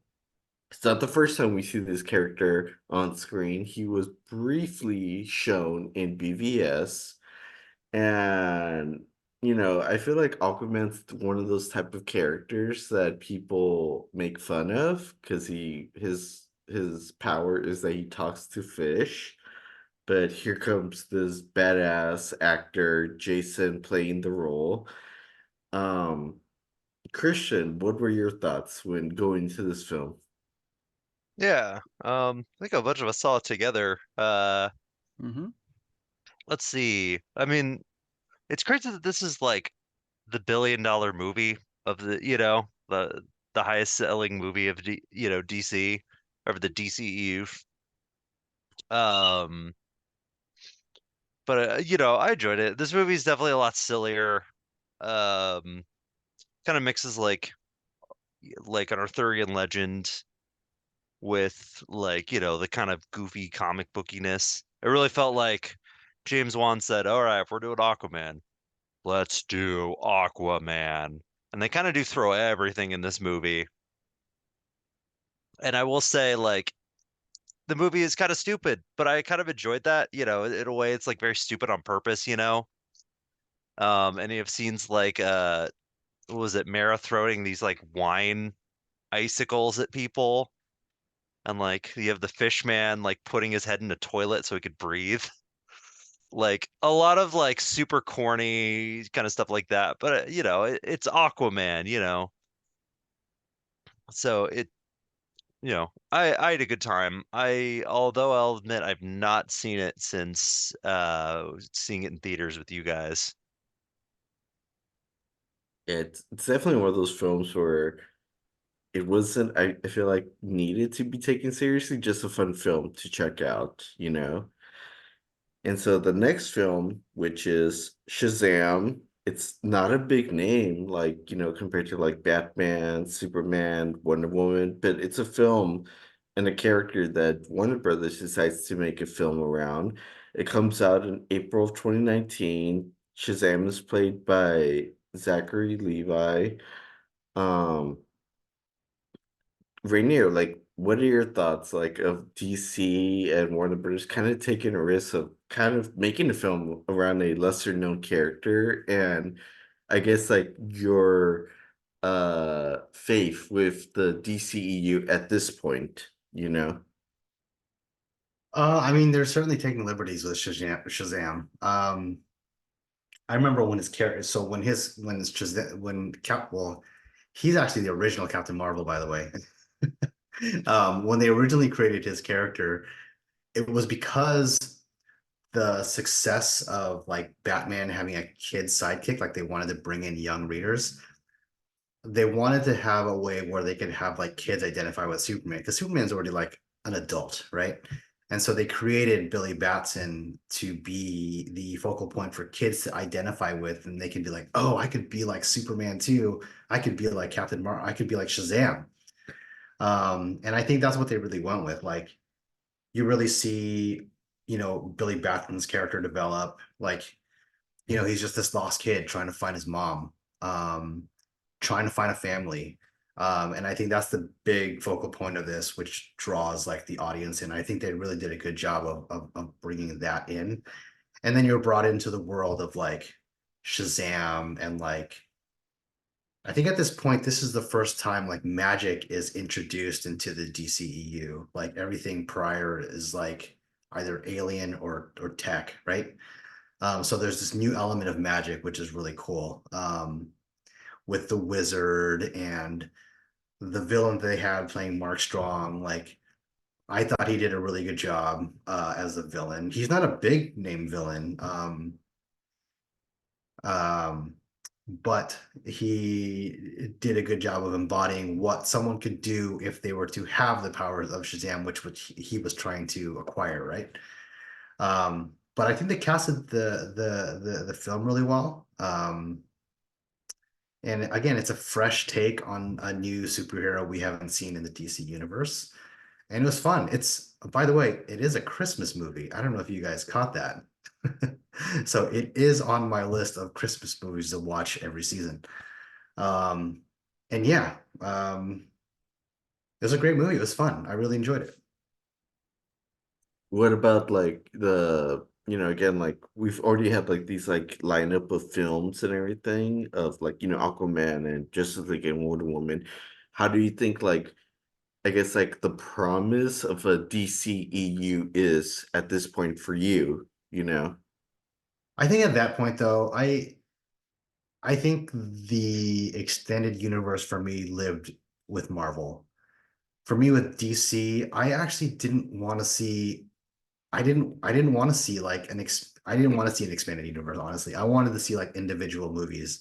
It's not the first time we see this character on screen. He was briefly shown in BVS, and I feel like Aquaman's one of those type of characters that people make fun of because his power is that he talks to fish. But here comes this badass actor, Jason, playing the role. Um, Christian, what were your thoughts when going to this film? Yeah. I think a bunch of us saw it together. Hmm. Let's see. I mean, it's crazy that this is like the billion-dollar movie of the highest selling movie of DC or the DCEU. Um, but I enjoyed it. This movie is definitely a lot sillier. Um, kind of mixes like an Arthurian legend with the kind of goofy comic bookiness. It really felt like James Wan said, "All right, if we're doing Aquaman, let's do Aquaman." And they kind of do throw everything in this movie. And I will say, like, the movie is kind of stupid, but I kind of enjoyed that. In a way, it's like very stupid on purpose. And you have scenes like what was it, Mara throwing these like wine icicles at people, and like you have the fish man like putting his head in a toilet so he could breathe. Like a lot of like super corny kind of stuff like that. But it's Aquaman. So I had a good time. Although I'll admit I've not seen it since seeing it in theaters with you guys. It's definitely one of those films where it wasn't, I feel like, needed to be taken seriously, just a fun film to check out. And so the next film, which is Shazam, it's not a big name, like, compared to like Batman, Superman, Wonder Woman, but it's a film and a character that Warner Brothers decides to make a film around. It comes out in April of 2019. Shazam is played by Zachary Levi. Um, Ranier, like, what are your thoughts, like, of DC and Warner Brothers kind of taking a risk of kind of making a film around a lesser known character, and I guess like your faith with the DCEU at this point? I mean, they're certainly taking liberties with Shazam. I remember when his character, so when his Shazam, when Cap, well, he's actually the original Captain Marvel, by the way. When they originally created his character, it was because the success of like Batman having a kid sidekick, like they wanted to bring in young readers. They wanted to have a way where they could have like kids identify with Superman because Superman's already like an adult, right? And so they created Billy Batson to be the focal point for kids to identify with, and they can be like, "Oh, I could be like Superman too. I could be like Captain Marvel. I could be like Shazam." And I think that's what they really went with. Like, you really see, Billy Batson's character develop. Like, he's just this lost kid trying to find his mom, um, trying to find a family. And I think that's the big focal point of this, which draws like the audience in. I think they really did a good job of bringing that in. And then you're brought into the world of like Shazam and like, I think at this point, this is the first time like magic is introduced into the DCEU. Like everything prior is like either alien or tech, right? So there's this new element of magic, which is really cool. With the wizard and the villain they had playing Mark Strong, like I thought he did a really good job as a villain. He's not a big name villain. Um, but he did a good job of embodying what someone could do if they were to have the powers of Shazam, which he was trying to acquire, right? But I think they casted the film really well. And again, it's a fresh take on a new superhero we haven't seen in the DC universe. And it was fun. It's, by the way, it is a Christmas movie. I don't know if you guys caught that. So it is on my list of Christmas movies to watch every season. Um, and yeah, it was a great movie. It was fun. I really enjoyed it. What about like the, again, like we've already had like these like lineup of films and everything of like, Aquaman and Justice League and Wonder Woman. How do you think like, I guess like the promise of a DCEU is at this point for you, you know? I think at that point though, I think the extended universe for me lived with Marvel. For me with DC, I actually didn't want to see I didn't want to see like I didn't want to see an expanded universe, honestly. I wanted to see like individual movies.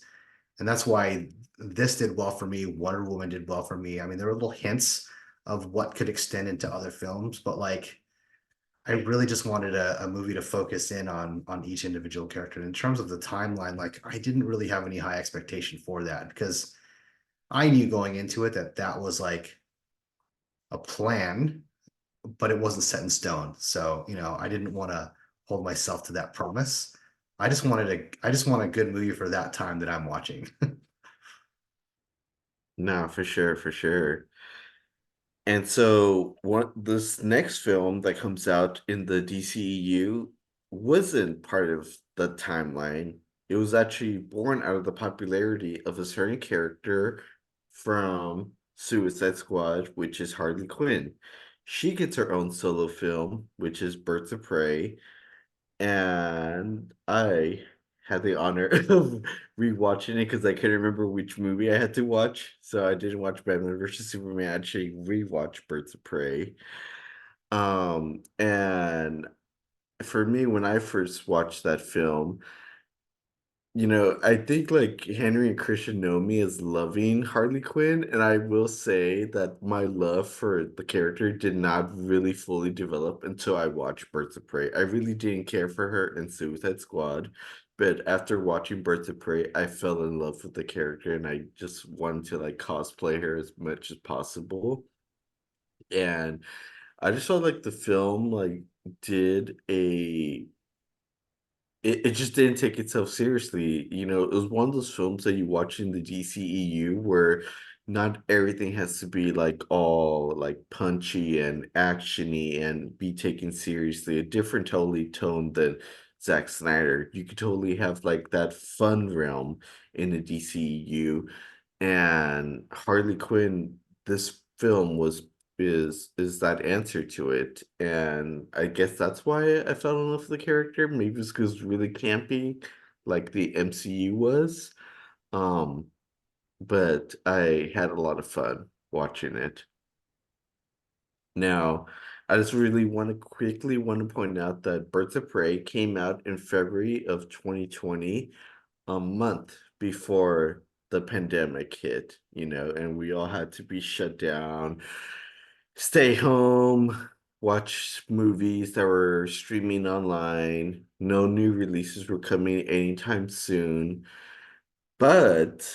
And that's why this did well for me. Wonder Woman did well for me. I mean, there were little hints of what could extend into other films, but like I really just wanted a movie to focus in on each individual character. In terms of the timeline, like I didn't really have any high expectation for that because I knew going into it that that was like a plan, but it wasn't set in stone. So, I didn't want to hold myself to that promise. I just want a good movie for that time that I'm watching. No, for sure, for sure. And so what this next film that comes out in the DCEU wasn't part of the timeline. It was actually born out of the popularity of a certain character from Suicide Squad, which is Harley Quinn. She gets her own solo film, which is Birds of Prey, and I had the honor of rewatching it because I couldn't remember which movie I had to watch. So I didn't watch Batman versus Superman. I actually rewatched Birds of Prey. And for me, when I first watched that film, I think like Henry and Christian know me as loving Harley Quinn, and I will say that my love for the character did not really fully develop until I watched Birds of Prey. I really didn't care for her in Suicide Squad, but after watching Birds of Prey, I fell in love with the character and I just wanted to like cosplay her as much as possible. And I just felt like the film like did a it just didn't take itself seriously. It was one of those films that you watch in the DCEU where not everything has to be like all like punchy and actiony and be taken seriously. A different totally tone than Zack Snyder. You could totally have like that fun realm in the DCEU. And Harley Quinn, this film is that answer to it. And I guess that's why I fell in love with the character. Maybe it's because it's really campy, like the MCU was. Um, but I had a lot of fun watching it. Now, I just really want to point out that Birds of Prey came out in February of 2020, a month before the pandemic hit, and we all had to be shut down, stay home, watch movies that were streaming online. No new releases were coming anytime soon. But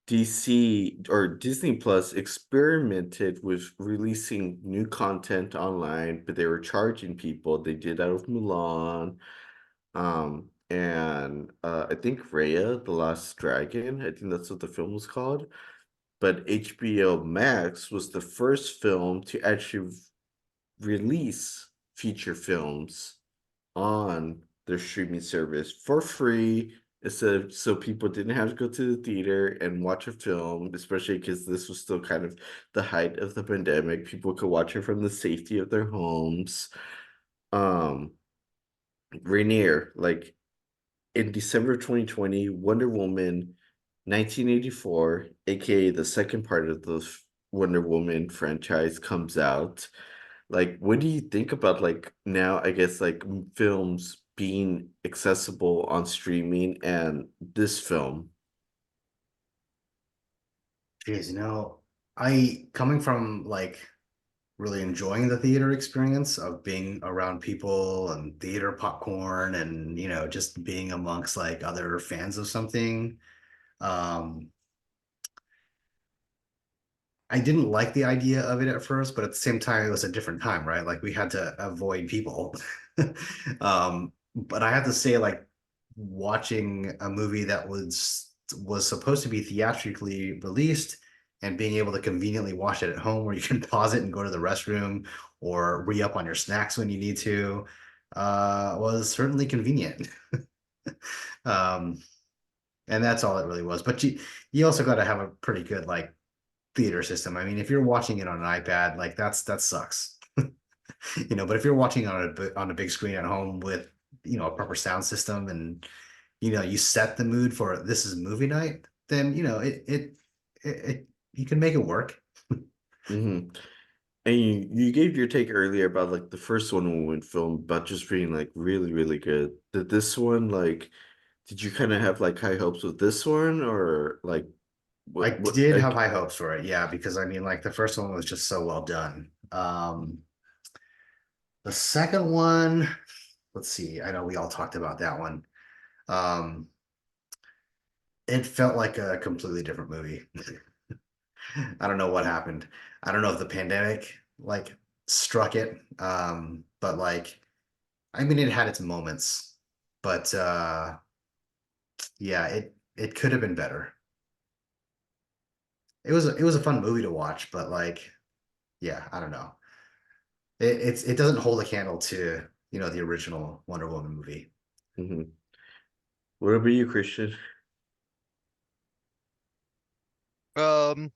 DC or Disney Plus experimented with releasing new content online, but they were charging people. They did that with Mulan, and I think Raya, the Last Dragon. I think that's what the film was called. But HBO Max was the first film to actually release feature films on their streaming service for free instead of so people didn't have to go to the theater and watch a film, especially because this was still kind of the height of the pandemic. People could watch it from the safety of their homes. Um, Ranier, like in December 2020, Wonder Woman 1984, aka the second part of the Wonder Woman franchise, comes out. Like, what do you think about like now, I guess like films being accessible on streaming and this film? Jeez, I coming from like really enjoying the theater experience of being around people and theater popcorn and just being amongst like other fans of something. Um, I didn't like the idea of it at first, but at the same time, it was a different time, right? Like we had to avoid people. But I have to say, like watching a movie that was supposed to be theatrically released and being able to conveniently watch it at home where you can pause it and go to the restroom or re-up on your snacks when you need to, was certainly convenient. Um, and that's all it really was. But you also got to have a pretty good like theater system. I mean, if you're watching it on an iPad, like that sucks. But if you're watching on a big screen at home with, a proper sound system and you set the mood for this is movie night, then you can make it work. Hmm. And you gave your take earlier about like the first one when we went film about just being like really, really good. Did this one like did you kind of have like high hopes with this one or like I what did have like high hopes for it, yeah, because I mean, like the first one was just so well done. The second one, let's see, I know we all talked about that one. Um, it felt like a completely different movie. I don't know what happened. I don't know if the pandemic like struck it. But like I mean it had its moments, but yeah, it could have been better. It was a fun movie to watch, but like yeah, I don't know. It doesn't hold a candle to, the original Wonder Woman movie. Mhm. What about you, Christian? Um,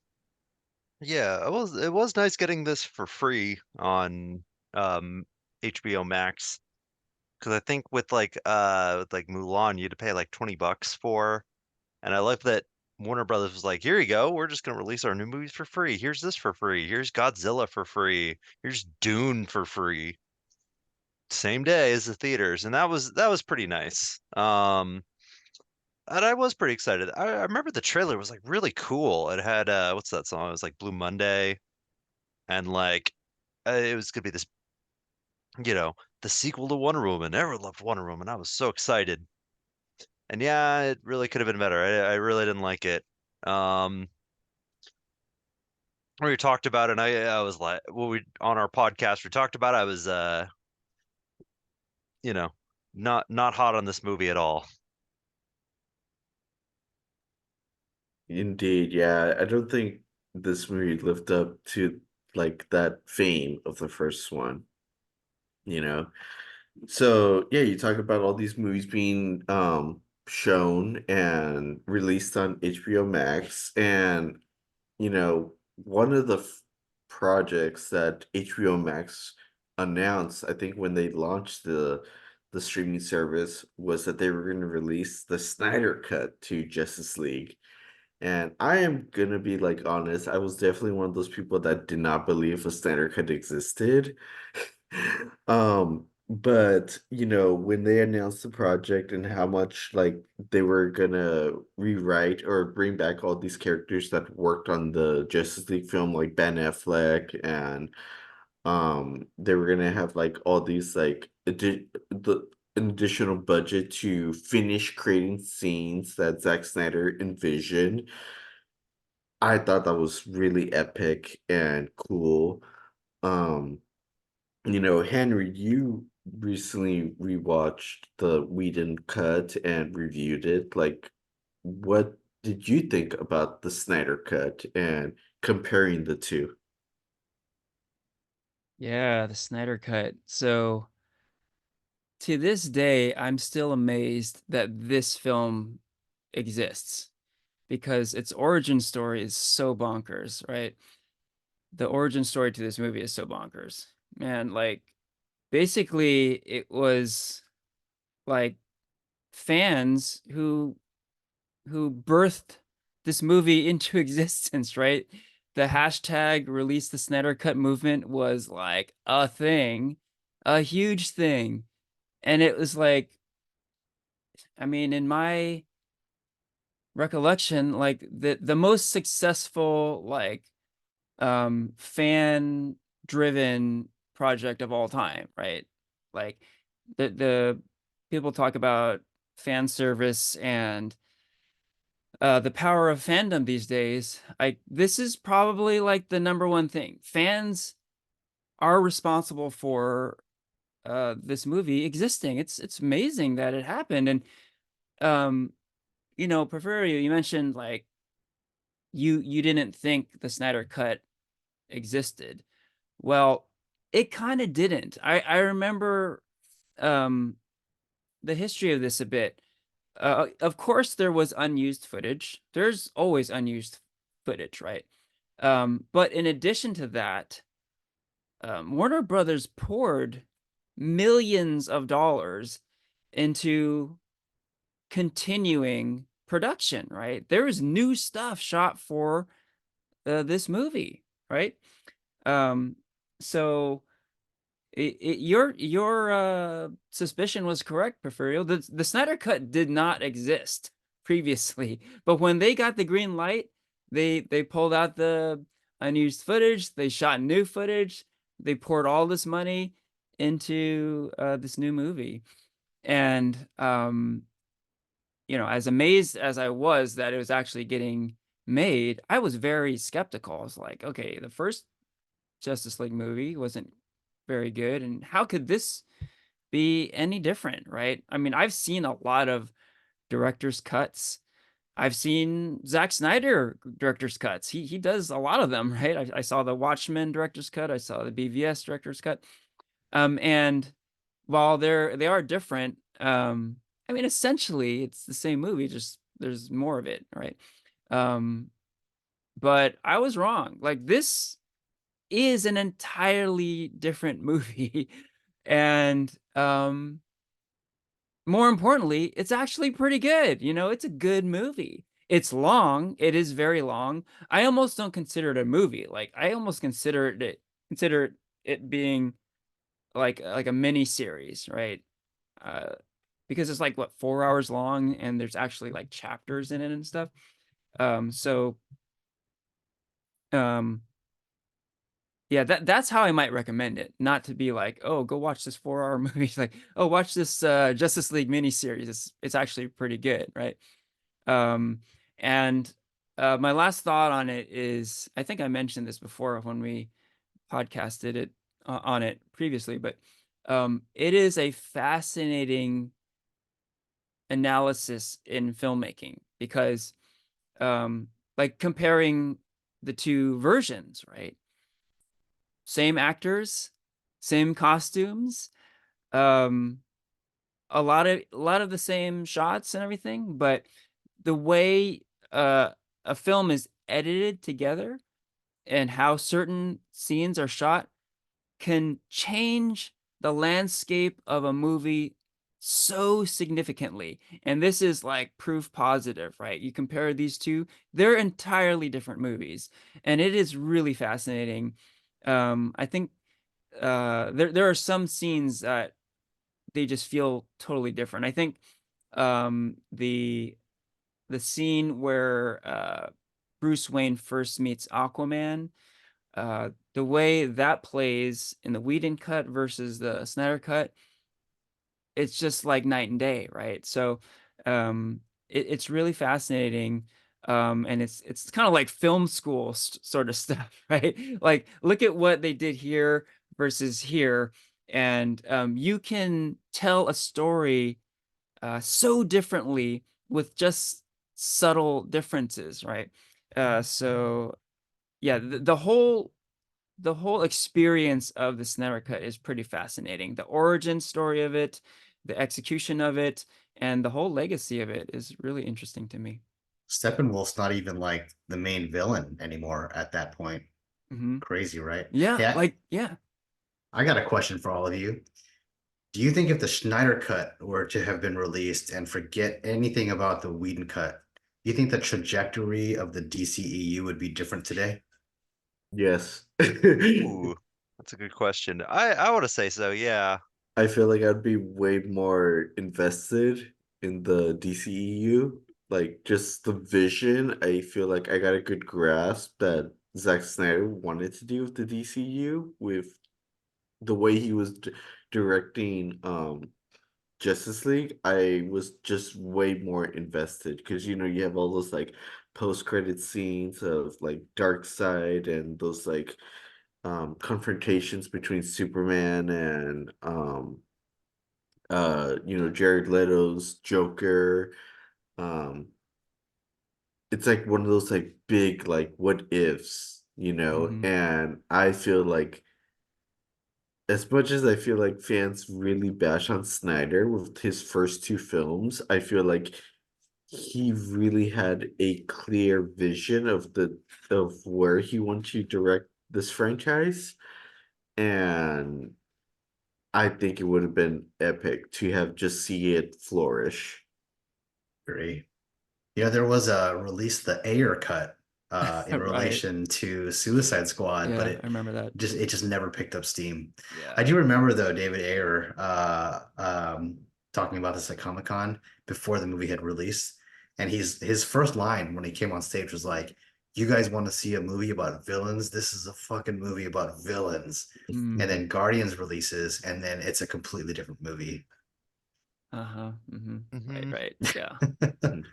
yeah, it was nice getting this for free on um HBO Max because I think with like Mulan you had to pay like 20 bucks for, and I love that Warner Brothers was like, here you go, we're just gonna release our new movies for free. Here's this for free. Here's Godzilla for free. Here's Dune for free. Same day as the theaters, and that was pretty nice. And I was pretty excited. I remember the trailer was like really cool. It had what's that song? It was like Blue Monday, and like it was gonna be this, you know, the sequel to Wonder Woman. Everyone loved Wonder Woman. I was so excited. And yeah, it really could have been better. I really didn't like it. Um, we talked about it, and I was like, well, we on our podcast we talked about it, I was you know, not hot on this movie at all. Indeed, yeah. I don't think this movie lived up to like that fame of the first one, you know. So yeah, you talk about all these movies being shown and released on HBO Max, and one of the projects that HBO Max announced, I think when they launched the streaming service, was that they were going to release the Snyder Cut to Justice League. And I am gonna be like honest, I was definitely one of those people that did not believe a Snyder Cut existed. But when they announced the project and how much like they were gonna rewrite or bring back all these characters that worked on the Justice League film, like Ben Affleck, and they were gonna have like all these like an additional budget to finish creating scenes that Zack Snyder envisioned. I thought that was really epic and cool. Um, Henry, you recently rewatched the Whedon cut and reviewed it. Like, what did you think about the Snyder cut and comparing the two? Yeah, the Snyder Cut. So to this day, I'm still amazed that this film exists because its origin story is so bonkers, right? The origin story to this movie is so bonkers. Man, like basically it was like fans who birthed this movie into existence, right? The hashtag release the Snyder Cut movement was like a thing, a huge thing. And it was like, I mean, in my recollection, like the most successful like fan driven project of all time, right? Like the people talk about fan service and the power of fandom these days. This is probably like the number one thing. Fans are responsible for this movie existing. It's amazing that it happened. And Porfirio, you mentioned like you didn't think the Snyder Cut existed. Well, it kind of didn't. I remember um the history of this a bit. Of course, there was unused footage. There's always unused footage, right? But in addition to that, Warner Brothers poured millions of dollars into continuing production, right? There is new stuff shot for this movie, right? Um, so your suspicion was correct, Porfirio. The Snyder Cut did not exist previously, but when they got the green light, they pulled out the unused footage, they shot new footage, they poured all this money into this new movie. And as amazed as I was that it was actually getting made, I was very skeptical. I was like, okay, the first Justice League movie wasn't very good, and how could this be any different, right? I mean, I've seen a lot of director's cuts. I've seen Zack Snyder director's cuts. He does a lot of them, right? I saw the Watchmen director's cut. I saw the BVS director's cut. And while they are different, I mean, essentially it's the same movie, just there's more of it, right? But I was wrong. Like, this is an entirely different movie. And more importantly, it's actually pretty good. It's a good movie. It's long. It is very long. I almost don't consider it a movie. Like, I almost consider it being like a mini series, right? Uh, because it's like what, 4 hours long, and there's actually like chapters in it and stuff. So yeah, that's how I might recommend it. Not to be like, oh, go watch this 4 hour movie. It's like, oh, watch this Justice League miniseries. It's actually pretty good, right? Um, and my last thought on it is, I think I mentioned this before when we podcasted it on it previously, but it is a fascinating analysis in filmmaking because like comparing the two versions, right? Same actors, same costumes, um, a lot of the same shots and everything, but the way a film is edited together and how certain scenes are shot can change the landscape of a movie so significantly. And this is like proof positive, right? You compare these two, they're entirely different movies. And it is really fascinating. I think there are some scenes that they just feel totally different. I think the scene where Bruce Wayne first meets Aquaman, the way that plays in the Whedon cut versus the Snyder cut, it's just like night and day, right? So it's really fascinating. And it's kind of like film school sort of stuff, right? Like, look at what they did here versus here, and you can tell a story so differently with just subtle differences, right? So yeah, the whole experience of the Snyder Cut is pretty fascinating. The origin story of it, the execution of it, and the whole legacy of it is really interesting to me. Steppenwolf's not even like the main villain anymore at that point. Hmm. Crazy, right? Yeah, Yeah, yeah. I got a question for all of you. Do you think if the Schneider cut were to have been released and forget anything about the Whedon cut, do you think the trajectory of the DCEU would be different today? Yes. Ooh, that's a good question. I want to say so, yeah. I feel like I'd be way more invested in the DCEU like just the vision, I feel like I got a good grasp that Zack Snyder wanted to do with the DCU with the way he was directing Justice League. I was just way more invested because you have all those like post-credit scenes of like Darkseid and those like confrontations between Superman and Jared Leto's Joker. Um it's like one of those like big like what ifs, Mm-hmm. and I feel like as much as I feel like fans really bash on Snyder with his first two films, I feel like he really had a clear vision of where he wants to direct this franchise. And I think it would have been epic to have just see it flourish. Agree. There was a release the Ayer cut in Right. relation to Suicide Squad, but Yeah, I remember that. it just never picked up steam. I Yeah. do remember though David Ayer talking about this at Comic-Con before the movie had released, and his first line when he came on stage was like, "You guys want to see a movie about villains? This is a fucking movie about villains." And Mm. then Guardians releases, and then it's a completely different movie. Uh-huh. Mm-hmm. Right, Hmm. right. Yeah.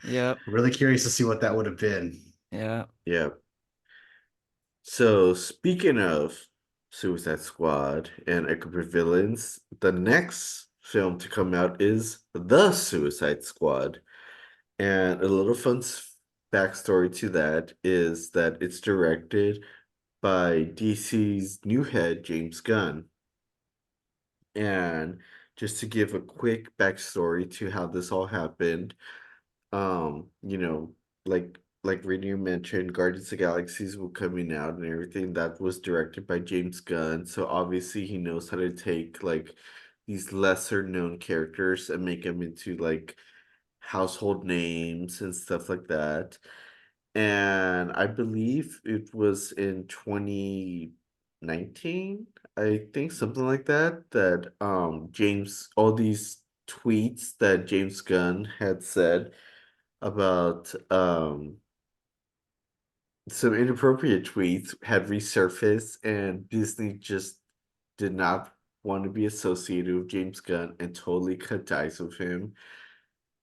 Yep. Really curious to see what that would have been. Yeah. Yeah. So speaking of Suicide Squad and a group of villains, the next film to come out is The Suicide Squad. And a little backstory to that is that it's directed by DC's new head, James Gunn. And just to give a quick backstory to how this all happened, um, you know, like Ranier mentioned, Guardians of the Galaxies were coming out and everything that was directed by James Gunn. So obviously he knows how to take like these lesser known characters and make them into like household names and stuff like that. And I believe it was in 2019, I think something like that, that James all these tweets that James Gunn had said about some inappropriate tweets had resurfaced, and Disney just did not want to be associated with James Gunn and totally cut ties with him.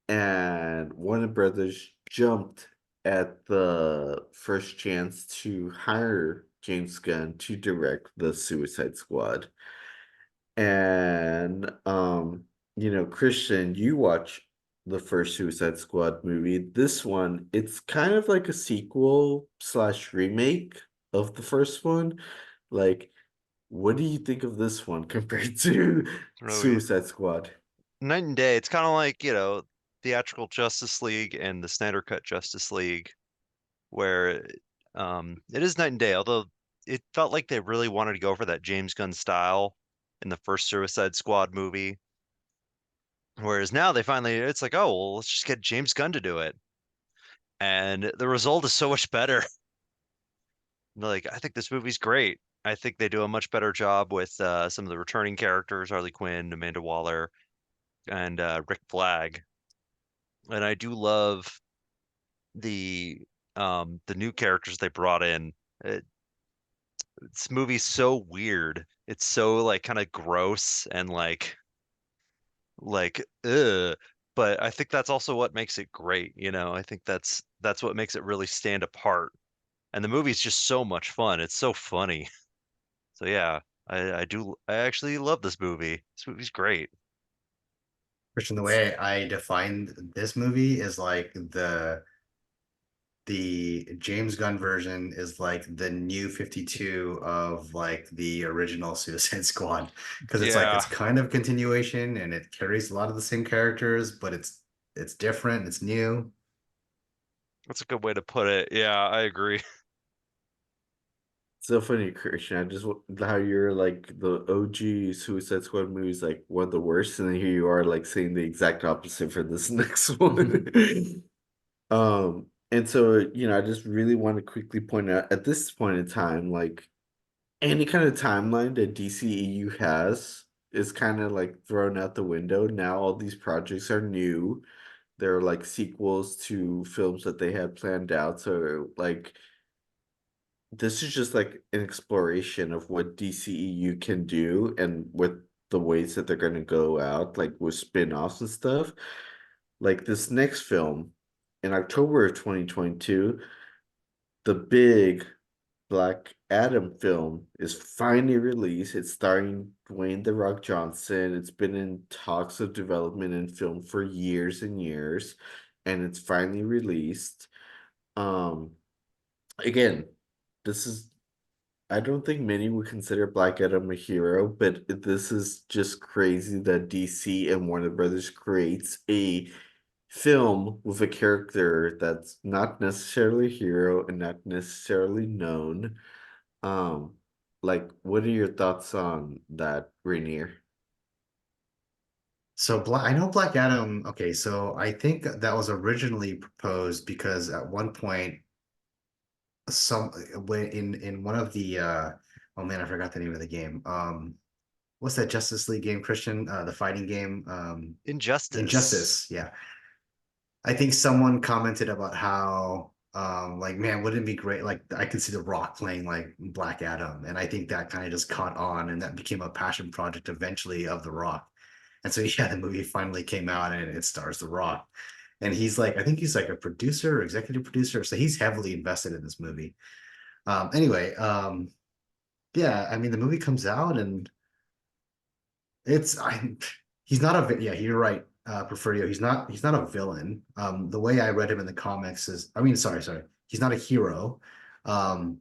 And Warner Brothers jumped at the first chance to hire James Gunn to direct the Suicide Squad. And Christian, you watch the first Suicide Squad movie. This one, it's kind of like a sequel slash remake of the first one. Like, what do you think of this one compared to Really, Suicide Squad? night and day. It's kind of like, theatrical Justice League and the Snyder Cut Justice League, where it is night and day, although it felt like they really wanted to go for that James Gunn style in the first Suicide Squad movie. Whereas now they finally, it's like, oh, well, let's just get James Gunn to do it. And the result is so much better. Like, I think this movie's great. I think they do a much better job with some of the returning characters, Harley Quinn, Amanda Waller, and Rick Flag. And I do love the new characters they brought in. It, this movie's so weird. It's so like kind of gross and like ugh. But I think that's also what makes it great, I think that's what makes it really stand apart. And the movie's just so much fun. It's so funny. So yeah, I actually love this movie. This movie's great. Christian, the way I defined this movie is like the James Gunn version is like the new 52 of like the original Suicide Squad, because it's like Yeah, it's kind of continuation and it carries a lot of the same characters, but it's different, it's new. that's a good way to put it. Yeah, I agree. So funny, Christian. How you're like the OG Suicide Squad movies, like one of the worst, and then here you are like saying the exact opposite for this next one. And so I just really want to quickly point out at this point in time, like any kind of timeline that DCEU has is kind of like thrown out the window. Now all these projects are new. they're like sequels to films that they had planned out. So like this is just like an exploration of what DCEU can do and with the ways that they're going to go out, like with spin-offs and stuff. Like this next film in October of 2022, the big Black Adam film is finally released. It's starring Dwayne The Rock Johnson. It's been in talks of development and film for years and years, and it's finally released. Um, Again, this is I don't think many would consider Black Adam a hero, but this is just crazy that DC and Warner Brothers creates a film with a character that's not necessarily a hero and not necessarily known. Um, like, what are your thoughts on that, Rainier? So I know Black Adam. Okay, so I think that was originally proposed because at one point, some when in one of the oh man, I forgot the name of the game. What's that Justice League game, Christian? The fighting game. Injustice. Injustice. Yeah, I think someone commented about how like man, wouldn't it be great? Like I could see The Rock playing like Black Adam, and I think that kind of just caught on, and that became a passion project eventually of The Rock. And so yeah, the movie finally came out, and it stars The Rock, and he's like I think he's like a producer, or executive producer, so he's heavily invested in this movie. Anyway, yeah, I mean the movie comes out and it's I he's not a yeah, you're right, Porfirio. He's not a villain. The way I read him in the comics is I mean, sorry. He's not a hero. Um,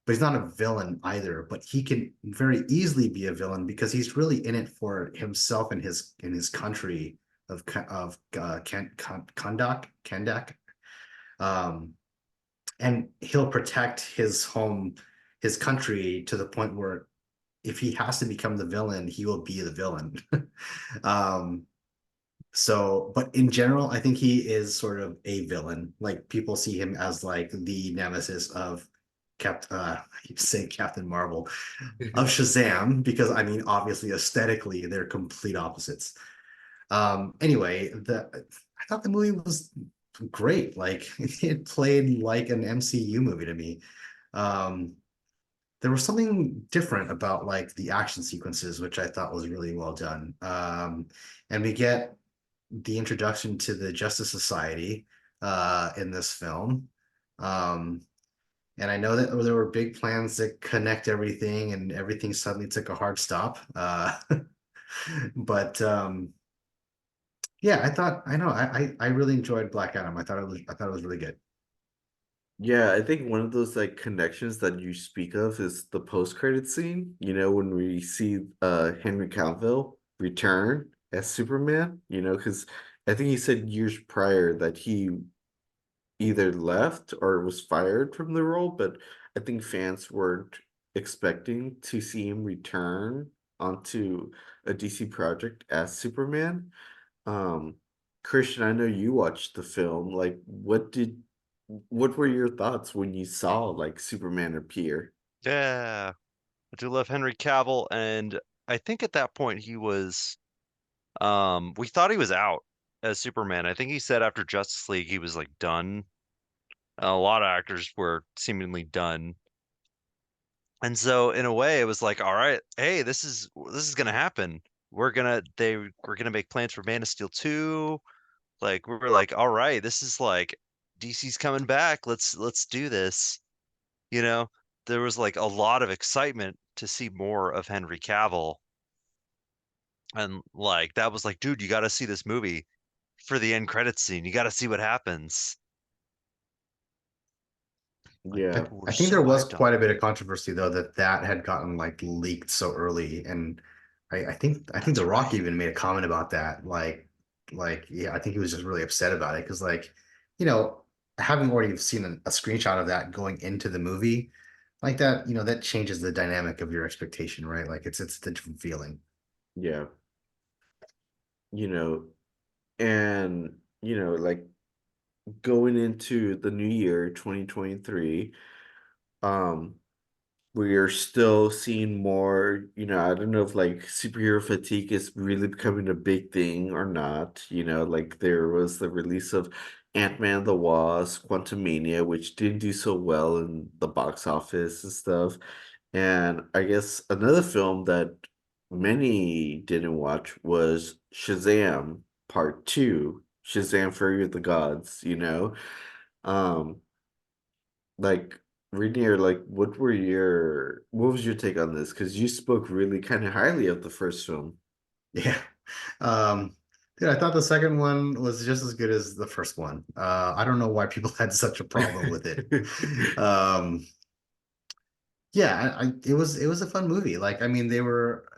but he's not a villain either, but he can very easily be a villain because he's really in it for himself and his country of Kandak. Um, and he'll protect his home, his country to the point where if he has to become the villain, he will be the villain. um, so, but in general, I think he is sort of a villain. Like people see him as like the nemesis of I keep saying Captain Marvel of Shazam because I mean, obviously, aesthetically, they're complete opposites. Anyway, the I thought the movie was great. Like it played like an MCU movie to me. Um, there was something different about like the action sequences, which I thought was really well done. And we get the introduction to the Justice Society in this film. Um, and I know that there were big plans to connect everything, and everything suddenly took a hard stop. But yeah, I know I really enjoyed Black Adam. I thought it was really good. Yeah, I think one of those like connections that you speak of is the post-credit scene, when we see Henry Cavill return as Superman, because I think he said years prior that he either left or was fired from the role, but I think fans weren't expecting to see him return onto a DC project as Superman. Um, Christian, I know you watched the film. Like, what were your thoughts when you saw like Superman appear? Yeah, I do love Henry Cavill, and I think at that point we thought he was out as Superman. I think he said after Justice League he was like done. A lot of actors were seemingly done. And so in a way it was like, all right, hey, this is gonna happen. We're gonna make plans for Man of Steel 2. Like we were like, all right, this is like DC's coming back. Let's do this. You know, there was like a lot of excitement to see more of Henry Cavill. And like that was like, dude, you gotta see this movie for the end credits scene. You gotta see what happens. Like Yeah, people were I think there so was hyped on quite it. a bit of controversy though that had gotten like leaked so early, and I think The That's Rock right. even made a comment about that. Like yeah, I think he was just really upset about it because like you know having already seen a screenshot of that going into the movie like that that changes the dynamic of your expectation, right? Like it's a different feeling. yeah, you know, and like going into the new year, 2023, um, we're still seeing more, I don't know if like superhero fatigue is really becoming a big thing or not. Like there was the release of Ant-Man and the Wasp, Quantumania, which didn't do so well in the box office and stuff. And I guess another film that many didn't watch was Shazam Part 2, Shazam Fury of the Gods. Um, like Ranier, like what was your take on this? Because you spoke really kind of highly of the first film. Yeah. Um, Dude, I thought the second one was just as good as the first one. I don't know why people had such a problem with it. Um, yeah, it was a fun movie. Like, I mean, they were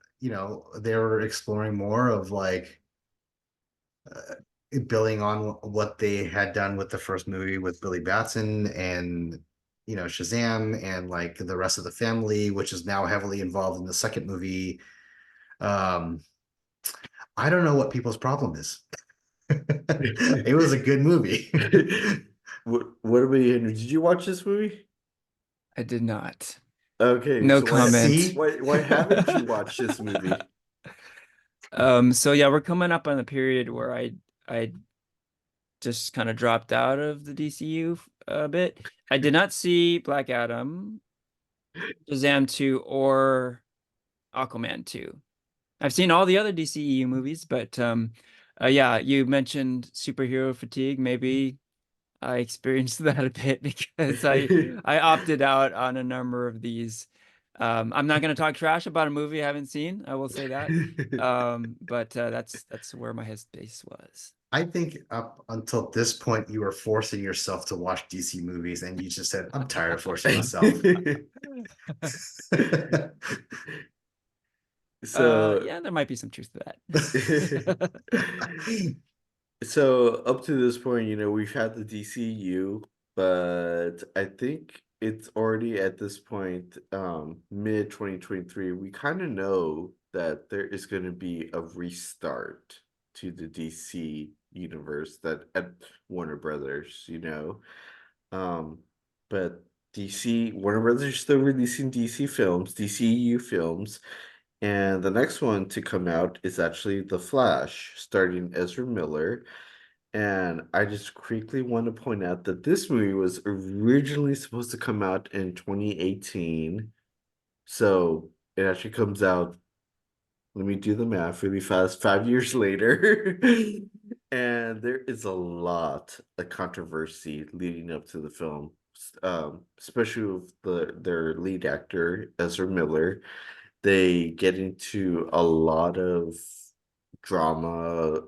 exploring more of like uh, building on what they had done with the first movie with Billy Batson and Shazam and like the rest of the family, which is now heavily involved in the second movie. Um, I don't know what people's problem is. It was a good movie. What about you, Henry? Did you watch this movie? I did not. Okay, No so comment. See? why haven't you watched this movie? So yeah, we're coming up on the period where I just kind of dropped out of the DCU a bit. I did not see Black Adam, Shazam 2, or Aquaman 2. I've seen all the other DCEU movies, but yeah, you mentioned superhero fatigue. Maybe I experienced that a bit because I opted out on a number of these. I'm not going to talk trash about a movie I haven't seen. I will say that. But that's where my headspace was. I think up until this point, you were forcing yourself to watch DC movies, and you just said, I'm tired of forcing myself. So Yeah, there might be some truth to that. So up to this point, we've had the DCU, but I think it's already at this point, mid 2023, we kind of know that there is going to be a restart to the DC universe that at Warner Brothers. Um, but Warner Brothers are still releasing DC films, DCEU films, and the next one to come out is actually The Flash, starring Ezra Miller. And I just quickly want to point out that this movie was originally supposed to come out in 2018. So it actually comes out, let me do the math really fast, 5 years later. And there is a lot of controversy leading up to the film, especially with their lead actor, Ezra Miller. They get into a lot of drama,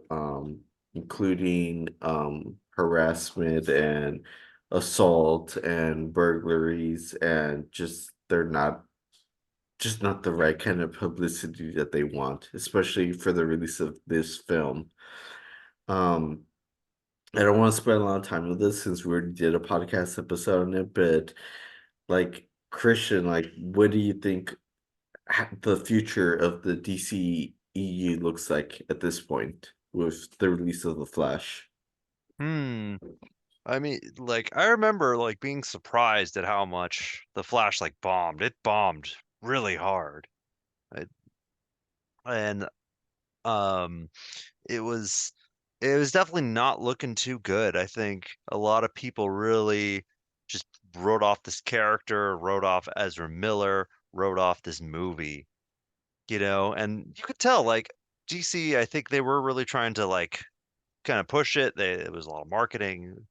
including harassment and assault and burglaries, and they're not the right kind of publicity that they want, especially for the release of this film. Um, I don't want to spend a lot of time with this since we already did a podcast episode on it, but like Christian, like what do you think the future of the DCEU looks like at this point with the release of The Flash? Hmm. I mean, like I remember like being surprised at how much the Flash like bombed. It bombed really hard. It, and um it was it was definitely not looking too good. I think a lot of people really just wrote off this character, wrote off Ezra Miller, wrote off this movie, and you could tell like DC, I think they were really trying to like kind of push it. It was a lot of marketing.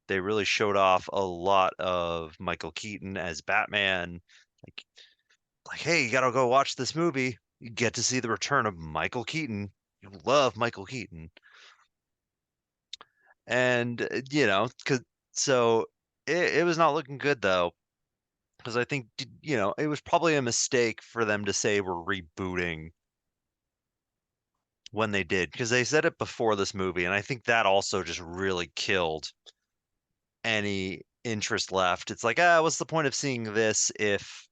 They really showed off a lot of Michael Keaton as Batman. Like hey, you gotta go watch this movie. You get to see the return of Michael Keaton. You love Michael Keaton. And cause so it was not looking good though, because I think it was probably a mistake for them to say we're rebooting when they did, because they said it before this movie, and I think that also just really killed any interest left. It's like, what's the point of seeing this if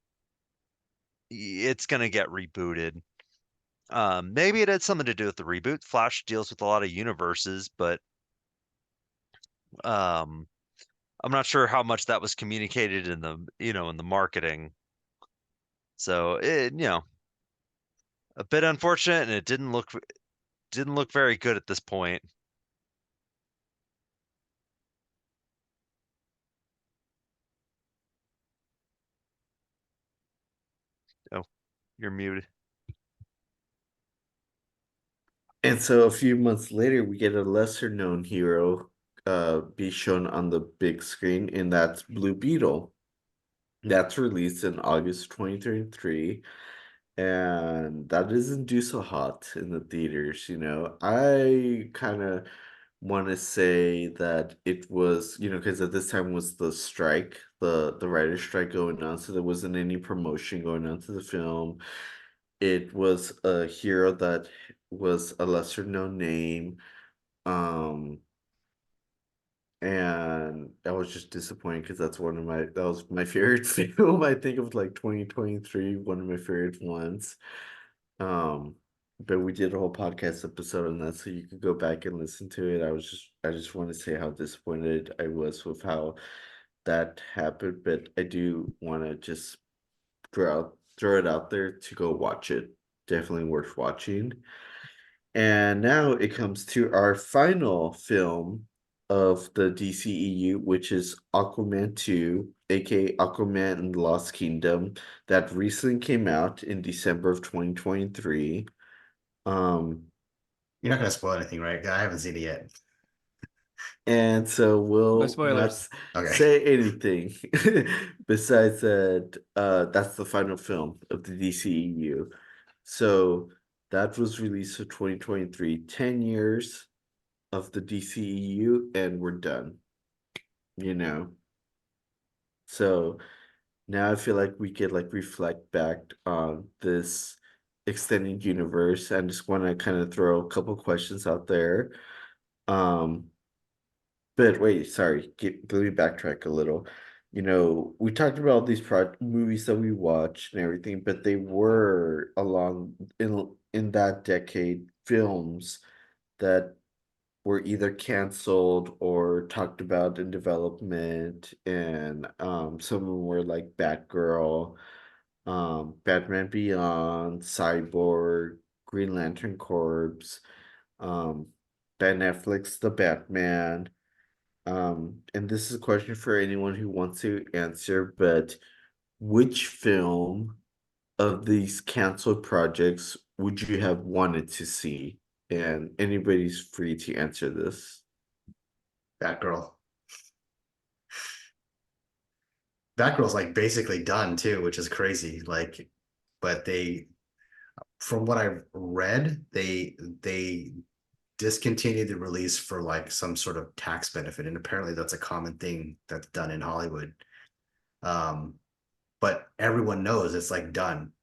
it's gonna get rebooted? Maybe it had something to do with the reboot. Flash deals with a lot of universes, but um, I'm not sure how much that was communicated in the marketing. So it, a bit unfortunate, and it didn't look very good at this point. Oh, you're muted. And so a few months later, we get a lesser known hero be shown on the big screen, and that's Blue Beetle. That's released in August 2023, and that doesn't do so hot in the theaters, you know. I kind of want to say that it was, you know, because at this time was the strike, the writer's strike going on, so there wasn't any promotion going on to the film. It was a hero that was a lesser known name. Um, and I was just disappointed because that was my favorite film, I think, of like 2023, one of my favorite ones. Um, but we did a whole podcast episode on that, so you could go back and listen to it. I just want to say how disappointed I was with how that happened, but I do want to just throw it out there to go watch it. Definitely worth watching. And now it comes to our final film of the DCEU, which is Aquaman 2, aka Aquaman and the Lost Kingdom, that recently came out in December of 2023. Um, You're not gonna spoil anything, right? I haven't seen it yet. and so No we'll not spoilers. Okay. say anything besides that that's the final film of the DCEU. So that was released in 2023, 10 years of the DCEU, and we're done, you know. So now I feel like we could like reflect back on this extended universe. I just want to kind of throw a couple questions out there. Um, but wait, sorry, let me backtrack a little. You know, we talked about all these movies that we watched and everything, but they were along in that decade films that were either canceled or talked about in development, and some of them were like Batgirl, Batman Beyond, Cyborg, Green Lantern Corps, um, Ben Affleck's The Batman. And this is a question for anyone who wants to answer, but which film of these canceled projects would you have wanted to see? And anybody's free to answer this. Batgirl. Batgirl's like basically done too, which is crazy. Like, but from what I've read, they discontinued the release for like some sort of tax benefit, and apparently that's a common thing that's done in Hollywood. Um, but everyone knows it's like done,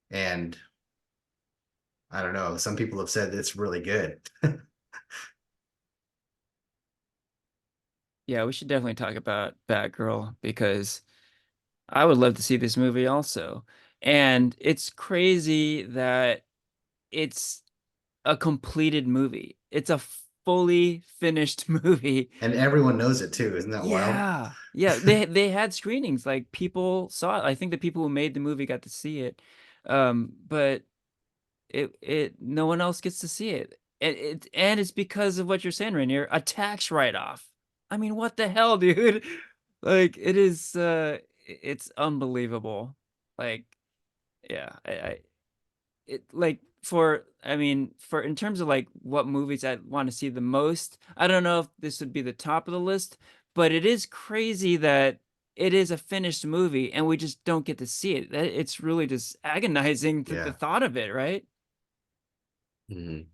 and I don't know. Some people have said it's really good. Yeah, we should definitely talk about Batgirl because I would love to see this movie also. And it's crazy that it's a completed movie. It's a fully finished movie. And everyone knows it too. Isn't that wild? Yeah. Yeah, they had screenings, like people saw it. I think the people who made the movie got to see it. But it no one else gets to see it. And it's because of what you're saying, Rainier, a tax write-off. I mean, what the hell, dude? Like it is it's unbelievable. Like yeah, it like for I mean for in terms of like what movies I want to see the most, I don't know if this would be the top of the list, but it is crazy that it is a finished movie and we just don't get to see it. It's really just agonizing the Yeah. thought of it, right? Mhm.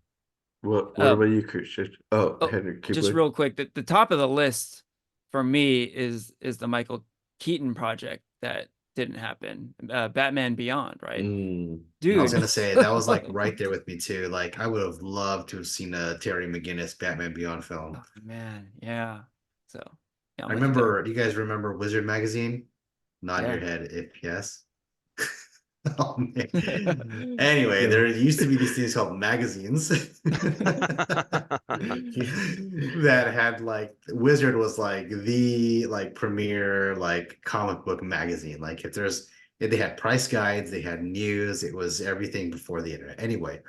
What Um, about you, Christian? Oh, oh, Henry just Kibler. real quick, the top of the list for me is the Michael Keaton project that didn't happen. Batman Beyond, right? Mm, I was Dude. gonna say that was like right there with me too. Like I would have loved to have seen a Terry McGinnis Batman Beyond film. Oh man, yeah. So, yeah, I'll I let you go. remember. Do you guys remember Wizard magazine? Nod Yeah. your head if yes. Oh, man. Anyway, there used to be these things called magazines that had like Wizard was like the like premier like comic book magazine. Like if there's They had price guides, they had news, it was everything before the internet. Anyway,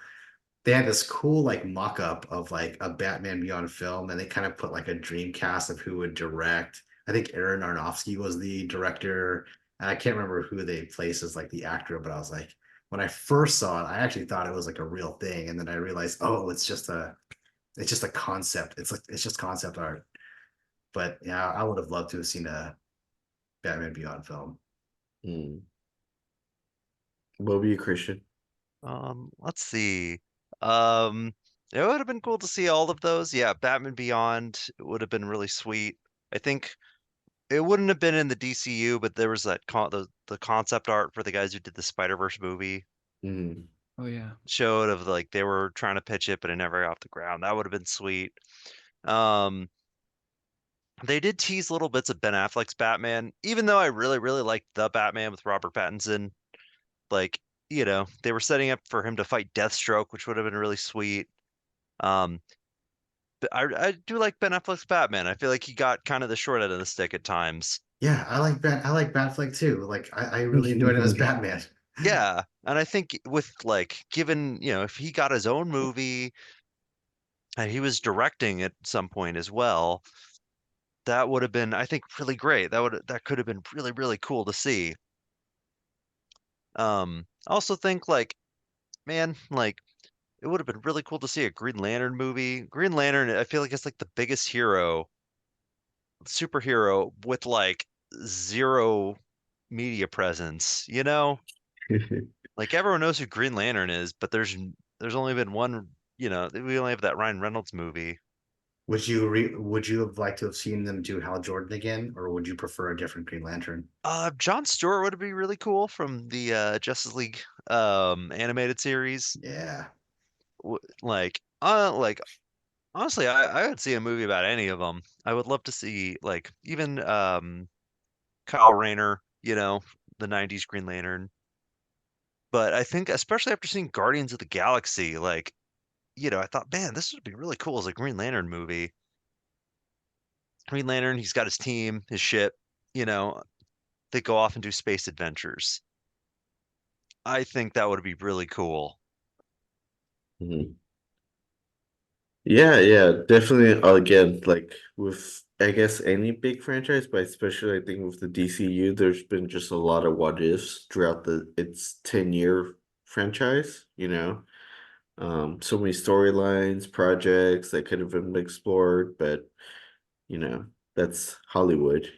they had this cool like mock-up of like a Batman Beyond film, and they kind of put like a dream cast of who would direct. I think Aaron Aronofsky was the director, and I can't remember who they placed as like the actor, but I was like, when I first saw it, I actually thought it was like a real thing, and then I realized, oh, it's just a concept. It's just concept art. But yeah, I would have loved to have seen a Batman Beyond film. Hmm. What about you, Christian? Let's see. Um, it would have been cool to see all of those. Yeah, Batman Beyond would have been really sweet. I think it wouldn't have been in the DCU, but there was that the concept art for the guys who did the Spider-Verse movie Hmm. Oh yeah. showed of like they were trying to pitch it, but it never got off the ground. That would have been sweet. Um, they did tease little bits of Ben Affleck's Batman, even though I really, really liked the Batman with Robert Pattinson. Like, they were setting up for him to fight Deathstroke, which would have been really sweet. Um, but I do like Ben Affleck's Batman. I feel like he got kind of the short end of the stick at times. Yeah, I like Batfleck too. Like I really enjoyed him as Batman. Yeah, and I think with like given, if he got his own movie and he was directing at some point as well, that would have been, I think, really great. That could have been really, really cool to see. I also think like, man, like it would have been really cool to see a Green Lantern movie. Green Lantern, I feel like it's like the biggest superhero with like zero media presence, Like everyone knows who Green Lantern is, but there's only been one, we only have that Ryan Reynolds movie. Would you have liked to have seen them do Hal Jordan again, or would you prefer a different Green Lantern? John Stewart would be really cool from the Justice League animated series. Yeah. Like honestly, I would see a movie about any of them. I would love to see like even Kyle Rayner, the 90s Green Lantern. But I think especially after seeing Guardians of the Galaxy, like, I thought, man, this would be really cool as a Green Lantern movie. Green Lantern, he's got his team, his ship, you know, they go off and do space adventures. I think that would be really cool. Mhm. Yeah, yeah, definitely. Again, like with I guess any big franchise, but especially I think with the DCU, there's been just a lot of what ifs throughout the its 10-year franchise, so many storylines, projects that could have been explored, but that's Hollywood.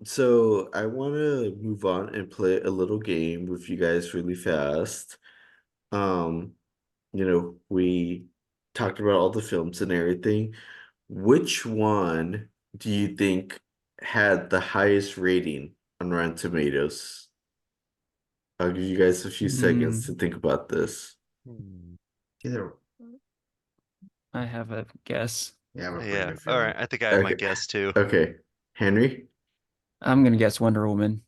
So I want to move on and play a little game with you guys really fast. Um, we talked about all the films and everything. Which one do you think had the highest rating on Rotten Tomatoes? I'll give you guys a few seconds to Hmm. think about this. Hmm. Either I have a guess. yeah, I have a pretty Yeah. good All right. feeling. I think I have my Okay, guess too. okay. Henry, I'm gonna guess Wonder Woman.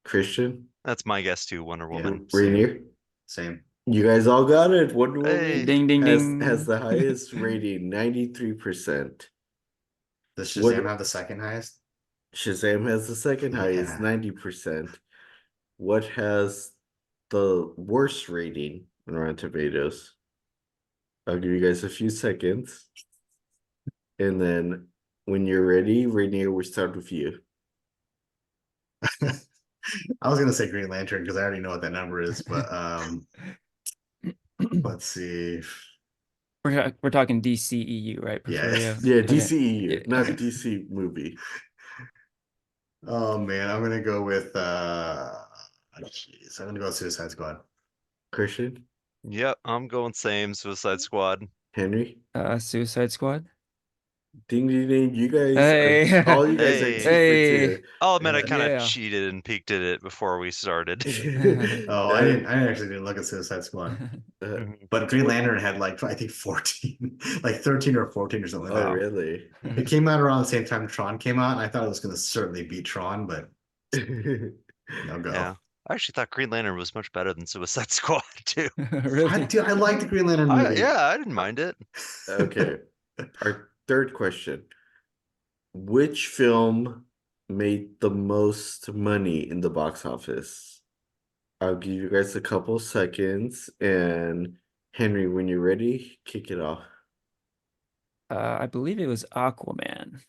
Christian, That's my guess too, Wonder Yeah, Woman. same. Rainier. Same. You guys all got it. Wonder Hey. Woman Ding ding has ding. the highest rating, 93%. Does What Shazam have the second highest? Shazam has the second highest, Yeah. 90%. What has the worst rating on Rotten Tomatoes? I'll give you guys a few seconds. And then when you're ready, Rainier, we'll start with you. I was gonna say Green Lantern because I already know what that number is, but let's see. We're talking DCEU, right, Yeah. Porfirio? Yeah, Okay. DCEU, Yeah. not DC movie. Oh man, I'm gonna go with jeez, I'm gonna go with Suicide Squad. Christian, Yep. I'm going same Suicide Squad. Henry, Suicide Squad. ding ding ding. You guys are Hey. all you guys are Hey. 2 for 2. Hey. I'll admit I kind of Yeah. cheated and peeked at it before we started. Oh, Uh, I actually didn't look at Suicide Squad. Mhm. But Green what? Lantern had like I think 14, like 13 or 14 or something Oh, like Wow. really? that. It came out around the same time Tron came out, and I thought it was gonna certainly beat Tron, but no go. Yeah. I actually thought Green Lantern was much better than Suicide Squad too. Really? I like the Green Lantern movie. Yeah, I didn't mind it. Okay. Our third question. Which film made the most money in the box office? I'll give you guys a couple seconds, and Henry, when you're ready, kick it off. I believe it was Aquaman.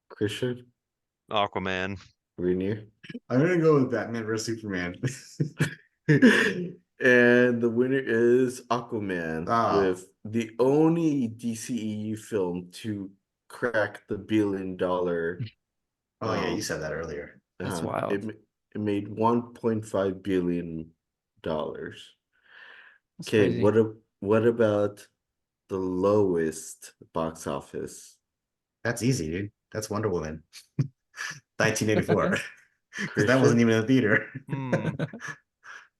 Christian, Aquaman. Ranier. I'm gonna go with Batman vs Superman. And the winner is Aquaman, Oh, with the only DCEU film to crack the $1 billion. oh yeah, you said that earlier. That's Uh, it wild. ma- it made $1.5 billion. That's Okay, crazy. what about the lowest box office? That's easy, dude. That's Wonder Woman, 1984, because that wasn't Christian? even in a theater. Hmm.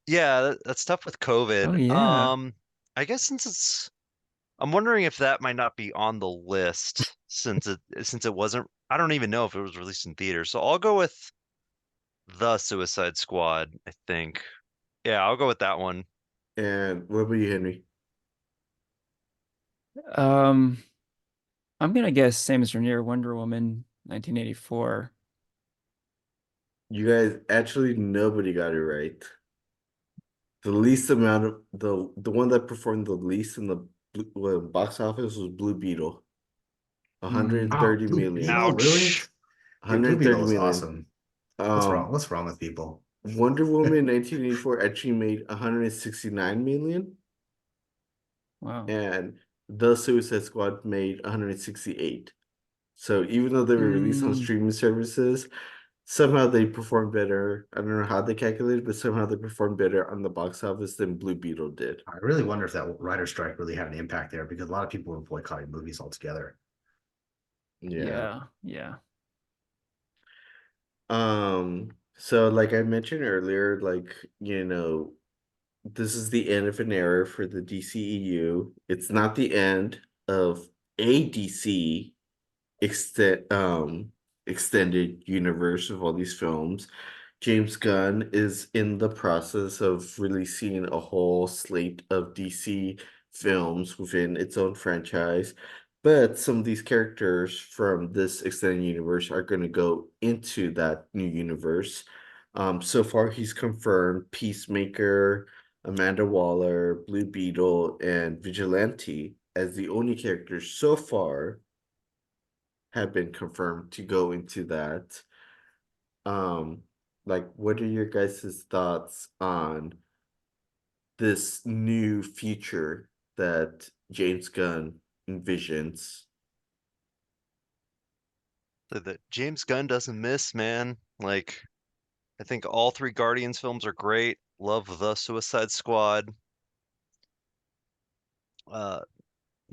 Yeah, that's tough with Oh COVID. yeah. I guess I'm wondering if that might not be on the list since it wasn't. I don't even know if it was released in theaters. So I'll go with The Suicide Squad, I think. Yeah, I'll go with that one. And what about you, Henry? Um, I'm gonna guess same as Ranier, Wonder Woman, 1984. You guys, actually, nobody got it right. The least amount of the one that performed the least in the box office was Blue Beetle. Hmm. 130 Blue million. Beetle, really? Ouch. Dude, Blue 130 Beetle is million. awesome. What's wrong? Um, What's wrong with people? Wonder Woman 1984 actually made 169 million, Wow. and The Suicide Squad made 168. So even though they were released on Mm, streaming services, somehow they performed better. I don't know how they calculated, but somehow they performed better on the box office than Blue Beetle did. I really wonder if that writer strike really had an impact there because a lot of people were boycotting movies altogether. Yeah. yeah, yeah. So like I mentioned earlier, like, this is the end of an era for the DCEU. It's not the end of ADC extend extended universe of all these films. James Gunn is in the process of releasing a whole slate of DC films within its own franchise. But some of these characters from this extended universe are going to go into that new universe. So far, he's confirmed Peacemaker, Amanda Waller, Blue Beetle, and Vigilante as the only characters so far have been confirmed to go into that. Um, like, what are your guys' thoughts on this new future that James Gunn envisions? That James Gunn doesn't miss, man. Like, I think all three Guardians films are great. Love The Suicide Squad. Uh,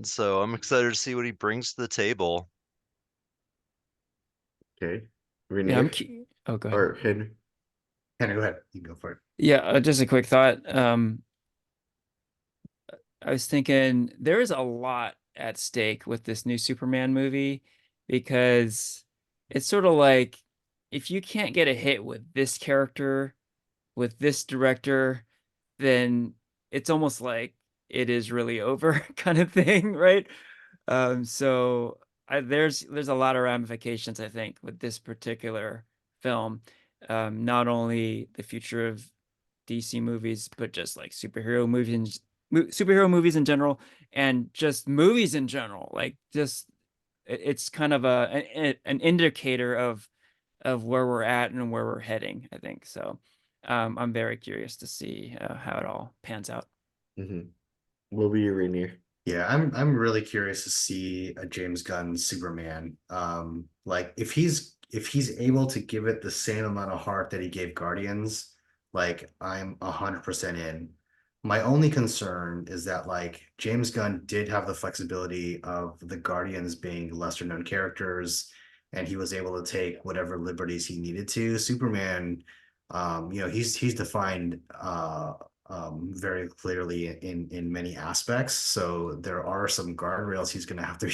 so I'm excited to see what he brings to the table. Okay, Yeah, Ranier oh, go ahead. or Henry? Henry, go ahead. You can go for it. Yeah, just a quick thought. I was thinking there is a lot at stake with this new Superman movie because it's sort of like if you can't get a hit with this character, with this director, then it's almost like it is really over kind of thing, right? So there's a lot of ramifications, I think, with this particular film. Not only the future of DC movies, but just like superhero movies in general, and just movies in general. Like just it's kind of an indicator of where we're at and where we're heading, I think. So I'm very curious to see how it all pans out. Mm-hmm. What were you, Ranier? Yeah, I'm really curious to see a James Gunn Superman. Like if he's able to give it the same amount of heart that he gave Guardians, like I'm 100% in. My only concern is that like James Gunn did have the flexibility of the Guardians being lesser known characters, and he was able to take whatever liberties he needed to. Superman, he's defined very clearly in many aspects. So there are some guardrails he's going to have to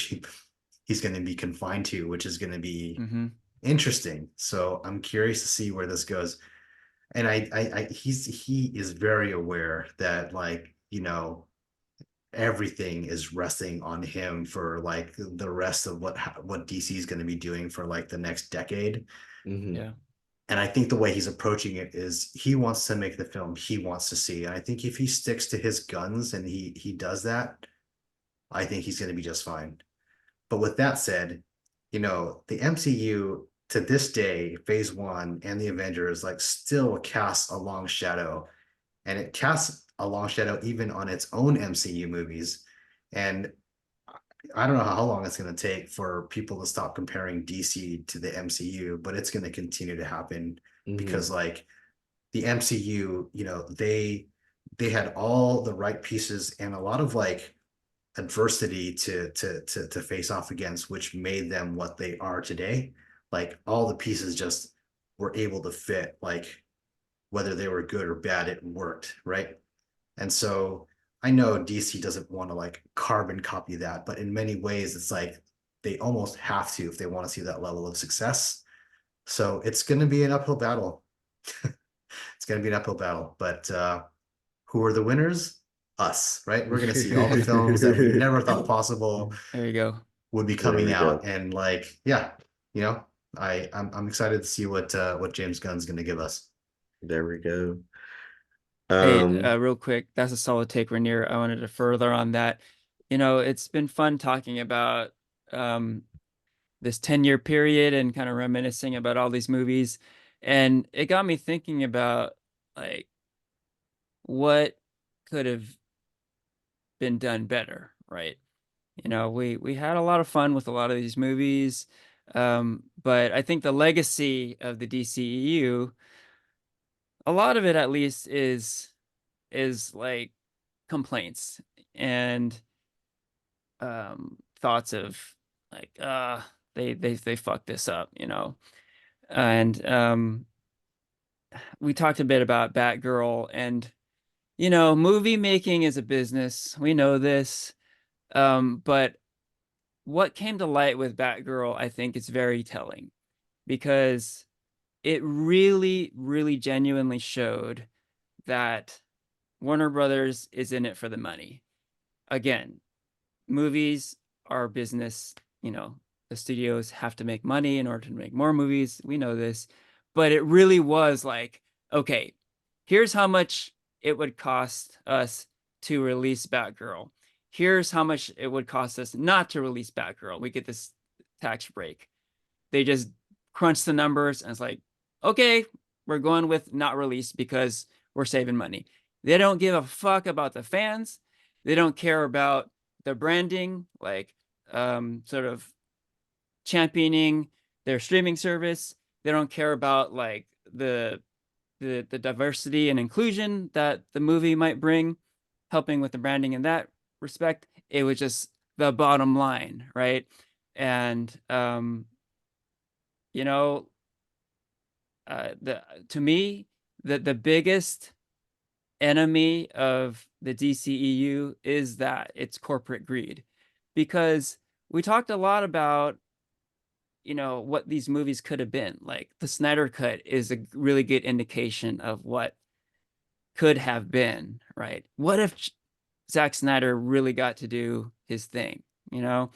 he's going to be confined to, which is going to be Hmm. interesting. So I'm curious to see where this goes. And he is very aware that like everything is resting on him for like the rest of what DC is going to be doing for like the next decade. Yeah. And I think the way he's approaching it is he wants to make the film he wants to see. And I think if he sticks to his guns and he does that, I think he's going to be just fine. But with that said, you know, the MCU to this day, phase one and the Avengers, like still casts a long shadow. And it casts a long shadow even on its own MCU movies. And I don't know how long it's going to take for people to stop comparing DC to the MCU, but it's going to continue to happen because like the MCU, you know, they had all the right pieces and a lot of like adversity to face off against, which made them what they are today. Like all the pieces just were able to fit, like whether they were good or bad, it worked, right? And so I know DC doesn't want to like carbon copy that, but in many ways, it's like they almost have to if they want to see that level of success. So it's going to be an uphill battle. It's going to be an uphill battle, but who are the winners? Us, right? We're going to see all the films that we never thought possible There you go. would be There we coming out, go. and like, yeah, you know, I'm excited to see what James Gunn's going to give us. There we go. Hey, real quick, that's a solid take, Ranier. I wanted to further on that. You know, it's been fun talking about this 10-year period and kind of reminiscing about all these movies. And it got me thinking about like what could have been done better, right? You know, we had a lot of fun with a lot of these movies. But I think the legacy of the DCEU, a lot of it at least is like complaints and thoughts of like they fucked this up, you know. And we talked a bit about Batgirl, and you know, movie making is a business. We know this. But what came to light with Batgirl, I think, is very telling because it really, really genuinely showed that Warner Brothers is in it for the money. Again, movies are business, you know, the studios have to make money in order to make more movies. We know this. But it really was like, okay, here's how much it would cost us to release Batgirl. Here's how much it would cost us not to release Batgirl. We get this tax break. They just crunch the numbers and it's like, okay, we're going with not release because we're saving money. They don't give a fuck about the fans. They don't care about the branding, like sort of championing their streaming service. They don't care about like the diversity and inclusion that the movie might bring, helping with the branding in that respect. It was just the bottom line, right? And you know, to me, the biggest enemy of the DCEU is that it's corporate greed, because we talked a lot about, you know, what these movies could have been. Like the Snyder Cut is a really good indication of what could have been, right? What if Zack Snyder really got to do his thing, you know?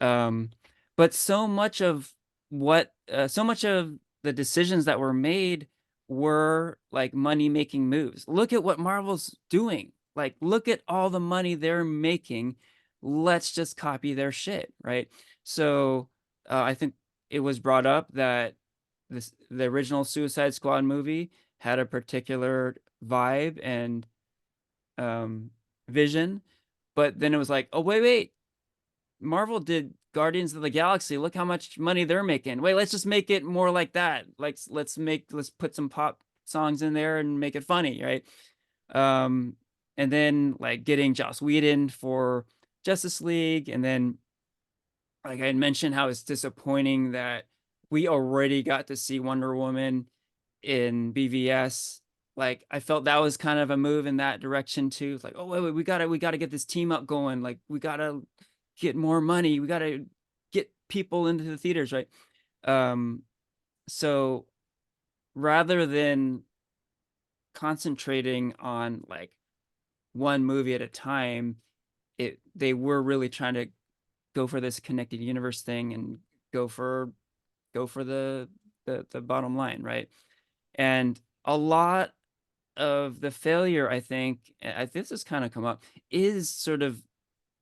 Um, but so much of the decisions that were made were like money-making moves. Look at what Marvel's doing. Like, look at all the money they're making. Let's just copy their shit, right? So I think it was brought up that the original Suicide Squad movie had a particular vibe and vision, but then it was like, oh wait, Marvel did Guardians of the Galaxy. Look how much money they're making. Wait, let's just make it more like that. Like let's put some pop songs in there and make it funny, right? And then like getting Joss Whedon for Justice League, and then like I had mentioned how it's disappointing that we already got to see Wonder Woman in BVS. Like I felt that was kind of a move in that direction too. It's like, oh wait, we gotta get this team up going. Like we gotta get more money. We gotta get people into the theaters, right? So rather than concentrating on like one movie at a time, they were really trying to go for this connected universe thing and go for the bottom line, right? And a lot of the failure, I think, this has kind of come up, is sort of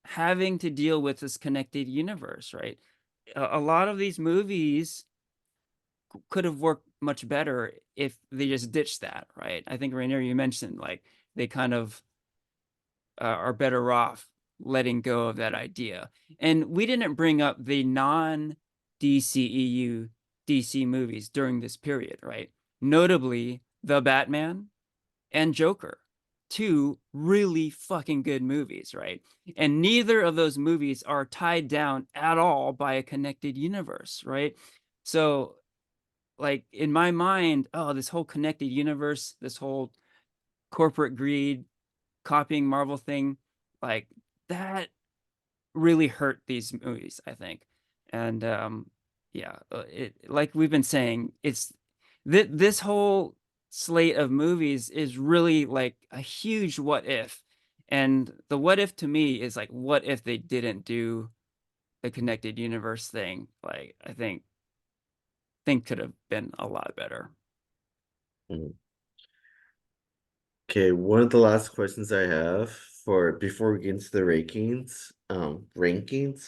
having to deal with this connected universe, right? A lot of these movies could have worked much better if they just ditched that, right? I think Ranier, you mentioned like they kind of are better off letting go of that idea. And we didn't bring up the non DCEU DC movies during this period, right? Notably, The Batman and Joker, two really fucking good movies, right? And neither of those movies are tied down at all by a connected universe, right? So, like, in my mind, oh, this whole connected universe, this whole corporate greed, copying Marvel thing, like, that really hurt these movies, I think. And yeah, like we've been saying, it's this whole slate of movies is really like a huge what if. And the what if to me is like, what if they didn't do the connected universe thing? Like, I think could have been a lot better. Mhm. Okay, one of the last questions I have for before we get into the rankings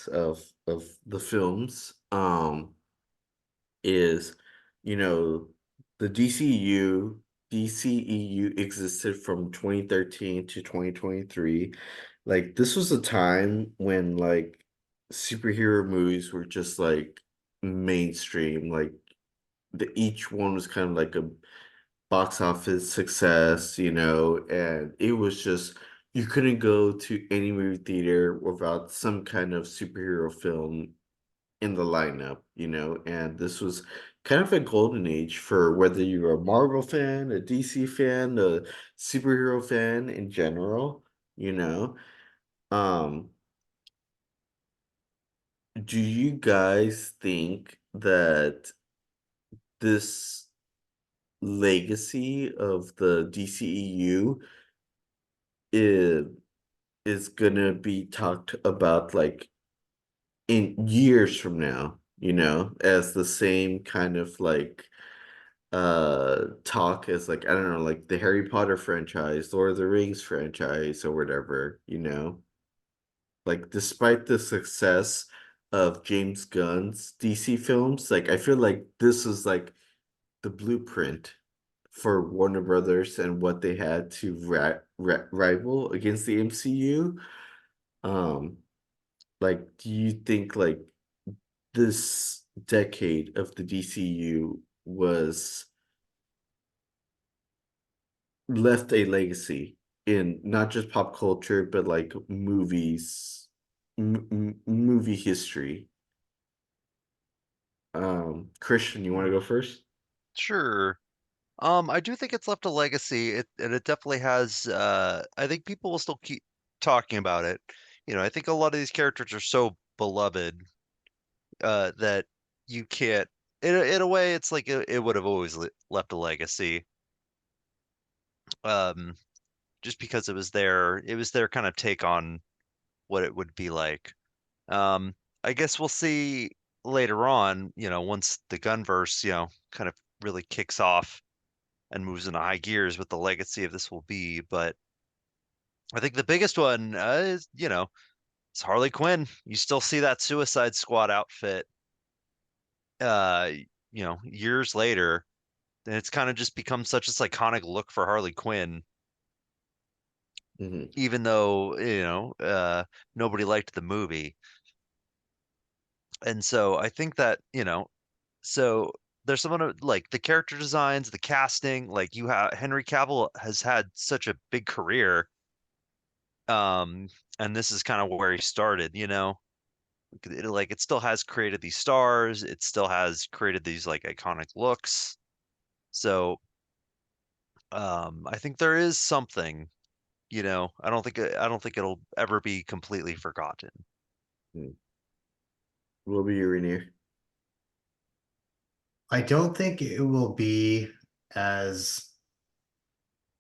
of the films, is, you know, the DCEU existed from 2013 to 2023. Like this was a time when like superhero movies were just like mainstream. Like each one was kind of like a box office success, and it was just you couldn't go to any movie theater without some kind of superhero film in the lineup, and this was kind of a golden age for whether you're a Marvel fan, a DC fan, a superhero fan in general, you know. Um, do you guys think that this legacy of the DCEU is is gonna be talked about like in years from now, as the same kind of like talk as like I don't know, like the Harry Potter franchise or the Rings franchise or whatever, like despite the success of James Gunn's DC films, like I feel like this is like the blueprint for Warner Brothers and what they had to rival against the MCU. Um, like, do you think like this decade of the DCU was left a legacy in not just pop culture, but like movies, movie history? Christian, you want to go first? Sure. I do think it's left a legacy. And it definitely has. I think people will still keep talking about it. I think a lot of these characters are so beloved that you can't. In a way, it's like it would have always left a legacy. Um, just because it was their kind of take on what it would be like. Um, I guess we'll see later on. Once the Gunverse, kind of really kicks off and moves into high gears, what the legacy of this will be. But I think the biggest one is, it's Harley Quinn. You still see that Suicide Squad outfit, uh, years later, and it's kind of just become such this iconic look for Harley Quinn, Hmm. even though, nobody liked the movie. And so I think that, so there's someone like the character designs, the casting, like you have Henry Cavill has had such a big career. Um, and this is kind of where he started, it still has created these stars, it still has created these like iconic looks. So I think there is something, I don't think it'll ever be completely forgotten. What will be your Rainier? I don't think it will be as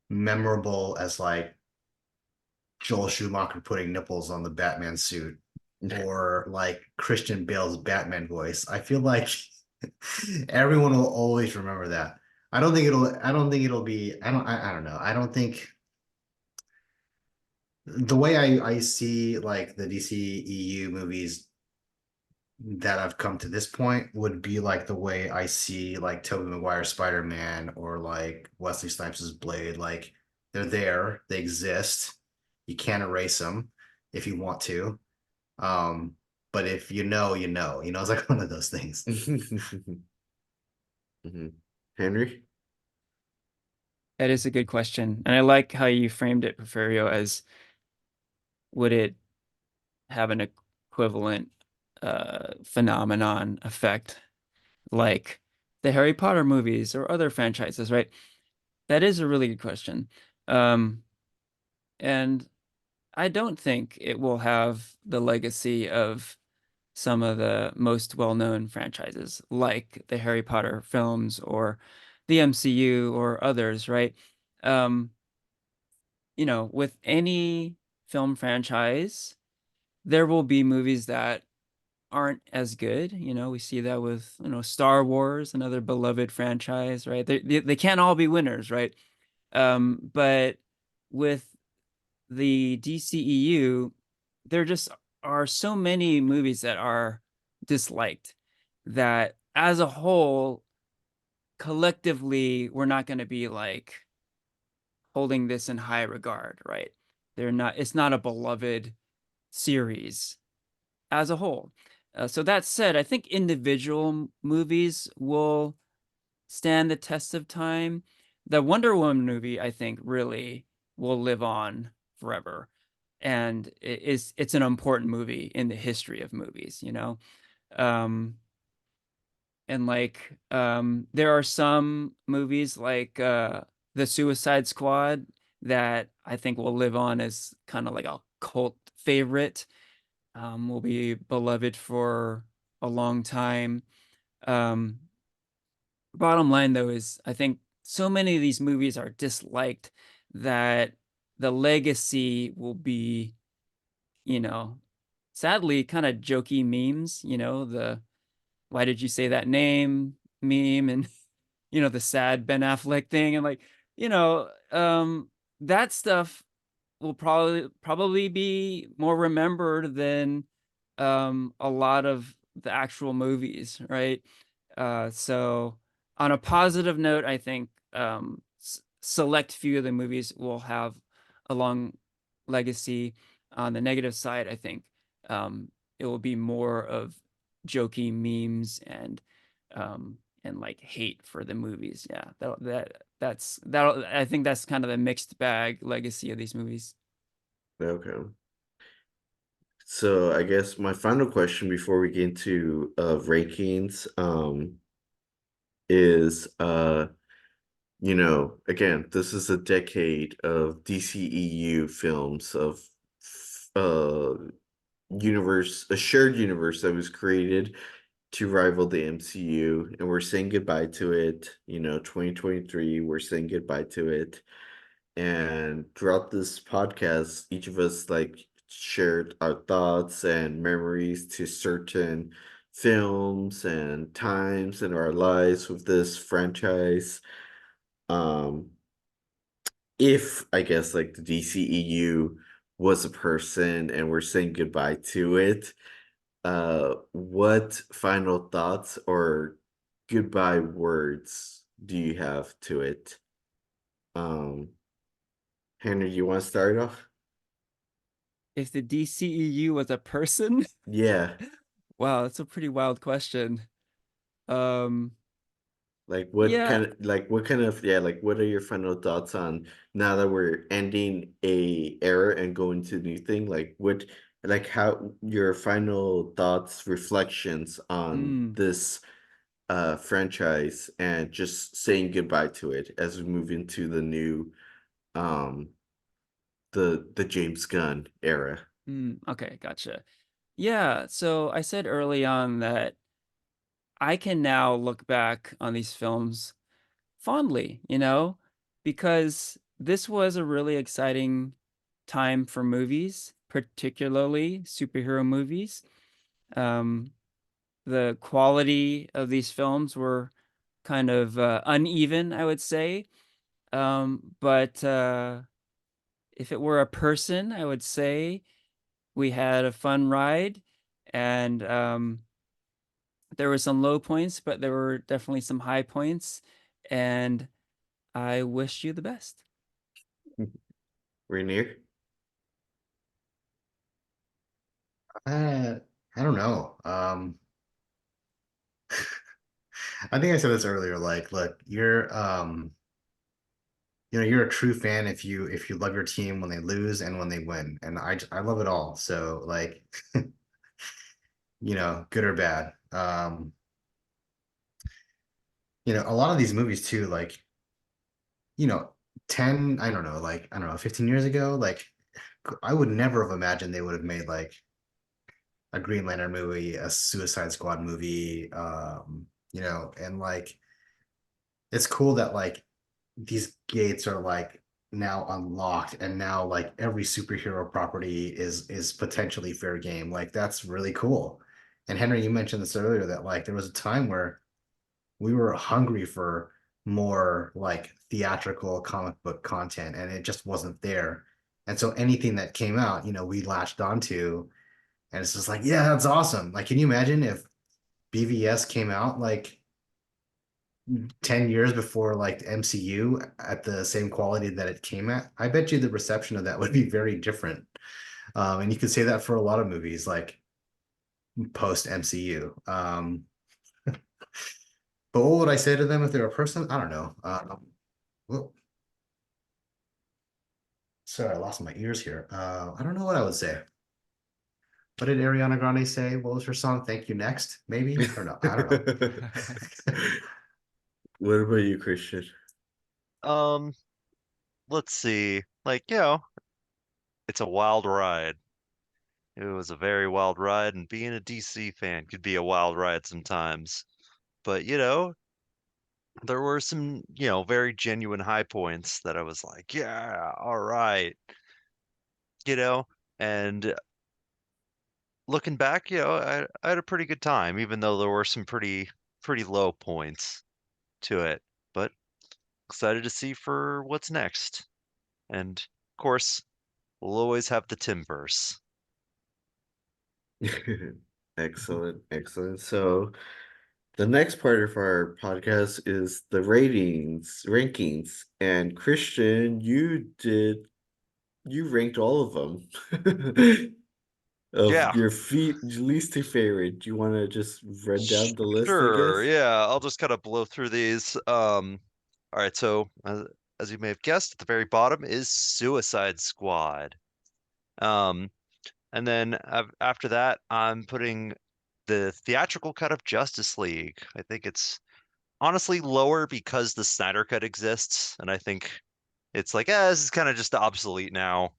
memorable as like Joel Schumacher putting nipples on the Batman suit or like Christian Bale's Batman voice. I feel like everyone will always remember that. I don't think it'll be I don't know. I don't think the way I see like the DCEU movies that I've come to this point would be like the way I see like Tobey Maguire's Spider-Man or like Wesley Snipes' Blade. Like they're there, they exist. You can't erase them if you want to. Um, but if you know, you know. You know, it's like one of those things. Mhm. Henry? That is a good question. And I like how you framed it, Porfirio, as would it have an equivalent phenomenon effect like the Harry Potter movies or other franchises, right? That is a really good question. Um, and I don't think it will have the legacy of some of the most well-known franchises, like the Harry Potter films or the MCU or others, right? Um, with any film franchise, there will be movies that aren't as good. We see that with, Star Wars, another beloved franchise, right? They can't all be winners, right? But with the DCEU, there just are so many movies that are disliked that as a whole, collectively, we're not going to be like holding this in high regard, right? It's not a beloved series as a whole. So that said, I think individual movies will stand the test of time. The Wonder Woman movie, I think, really will live on forever. And it's an important movie in the history of movies. Um, and like there are some movies like The Suicide Squad that I think will live on as kind of like a cult favorite, will be beloved for a long time. Um, Bottom line, though, is I think so many of these movies are disliked that the legacy will be, you know, sadly, kind of jokey memes, the why did you say that name meme and, the sad Ben Affleck thing. And like, that stuff will probably be more remembered than a lot of the actual movies, right? So on a positive note, I think select few of the movies will have a long legacy. On the negative side, I think it will be more of jokey memes and like hate for the movies. Yeah, that I think that's kind of the mixed bag legacy of these movies. Okay. So I guess my final question before we get into rankings is again, this is a decade of DCEU films of uh a shared universe that was created to rival the MCU, and we're saying goodbye to it. 2023, we're saying goodbye to it. And throughout this podcast, each of us like shared our thoughts and memories to certain films and times in our lives with this franchise. Um, if I guess like the DCEU was a person and we're saying goodbye to it, what final thoughts or goodbye words do you have to it? Um, Henry, you want to start off? If the DCEU was a person, Yeah. wow, that's a pretty wild question. Um, Like yeah, what kind of yeah, like what are your final thoughts on now that we're ending a era and going to a new thing? Like how your final thoughts, reflections on mm, this franchise and just saying goodbye to it as we move into the new um the James Gunn era. okay, gotcha. Yeah, so I said early on that I can now look back on these films fondly, because this was a really exciting time for movies, particularly superhero movies. The quality of these films were kind of uneven, I would say. But if it were a person, I would say we had a fun ride, and there were some low points, but there were definitely some high points, and I wish you the best. Ranier? I don't know. I think I said this earlier. Like, look, you're a true fan if you love your team when they lose and when they win, and I love it all. So like, good or bad. A lot of these movies too, like, you know, 10, I don't know, 15 years ago, like, I would never have imagined they would have made like a Green Lantern movie, a Suicide Squad movie, and like it's cool that like these gates are like now unlocked and now like every superhero property is potentially fair game. Like that's really cool. And Henry, you mentioned this earlier that like there was a time where we were hungry for more like theatrical comic book content and it just wasn't there. And so anything that came out, we latched onto and it's just like, yeah, that's awesome. Like, can you imagine if BVS came out like 10 years before like the MCU at the same quality that it came at? I bet you the reception of that would be very different. And you could say that for a lot of movies like post MCU. But what would I say to them if they're a person? I don't know. Whoa, sorry, I lost my ears here. I don't know what I would say. What did Ariana Grande say? What was her song? Thank You Next, maybe? Or no, I don't know. What about you, Christian? Um, let's see. Like, it's a wild ride. It was a very wild ride, and being a DC fan could be a wild ride sometimes. But, there were some, very genuine high points that I was like, yeah, all right, you know, and looking back, I had a pretty good time, even though there were some pretty low points to it. But excited to see for what's next. And of course, we'll always have the Timverse. Excellent, excellent. So the next part of our podcast is the rankings. And Christian, you ranked all of them of Yeah, your least to favorite. Do you want to just run down the list, I sure. guess? Yeah, I'll just kind of blow through these. All right, so as you may have guessed, at the very bottom is Suicide Squad. Um, and then after that, I'm putting the theatrical cut of Justice League. I think it's honestly lower because the Snyder cut exists, and I think it's like, this is kind of just obsolete now.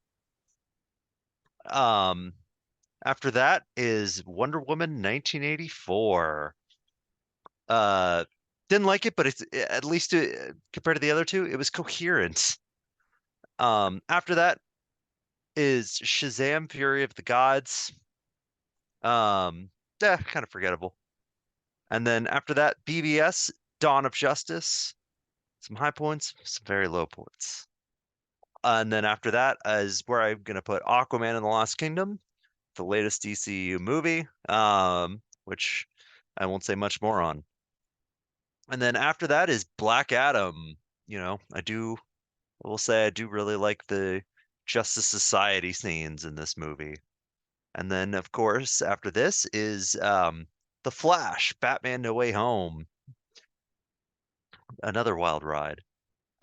Um, After that is Wonder Woman 1984. Uh, didn't like it, but it's at least compared to the other two, it was coherent. After that is Shazam: Fury of the Gods. Kind of forgettable. And then after that, BVS: Dawn of Justice. Some high points, some very low points. And then after that is where I'm gonna put Aquaman and the Lost Kingdom, the latest DCEU movie, which I won't say much more on. And then after that is Black Adam. I will say I do really like the Justice Society scenes in this movie. And then, of course, after this is The Flash, Batman No Way Home, another wild ride.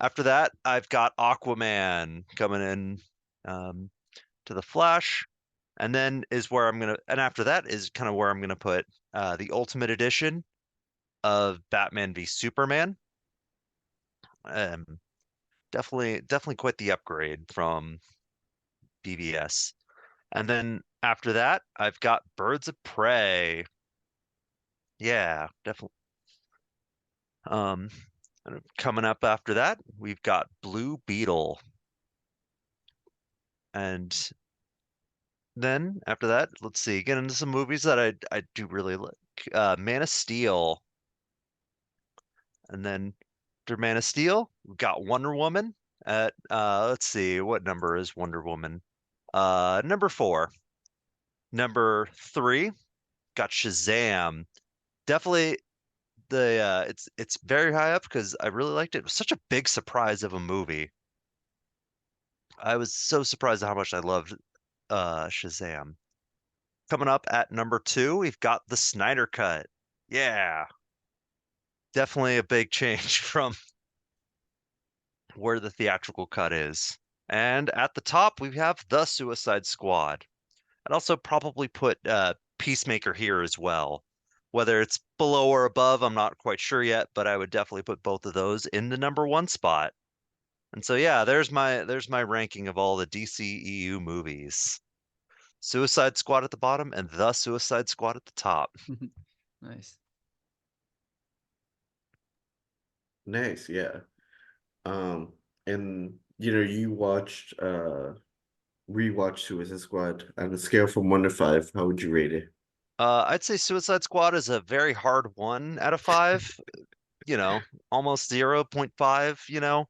After that, I've got Aquaman coming in um, to The Flash. And then and after that is kind of where I'm gonna put the Ultimate Edition of Batman v Superman. Um, definitely quite the upgrade from BVS. And then after that, I've got Birds of Prey. Yeah, definitely. Um, and coming up after that, we've got Blue Beetle. And then after that, let's see, get into some movies that I do really like. Man of Steel. And then after Man of Steel, we've got Wonder Woman at let's see, what number is Wonder Woman? Number 4. Number 3, got Shazam. Definitely it's very high up because I really liked it. It was such a big surprise of a movie. I was so surprised at how much I loved Shazam. Coming up at number 2, we've got the Snyder Cut. Yeah, definitely a big change from where the theatrical cut is. And at the top, we have the Suicide Squad. I'd also probably put Peacemaker here as well. Whether it's below or above, I'm not quite sure yet, but I would definitely put both of those in the number 1 spot. And so yeah, there's my ranking of all the DCEU movies. Suicide Squad at the bottom and the Suicide Squad at the top. Nice. Nice, yeah. And you rewatched Suicide Squad on a scale from 1 to 5. How would you rate it? I'd say Suicide Squad is a very hard 1 out of 5, almost 0.5,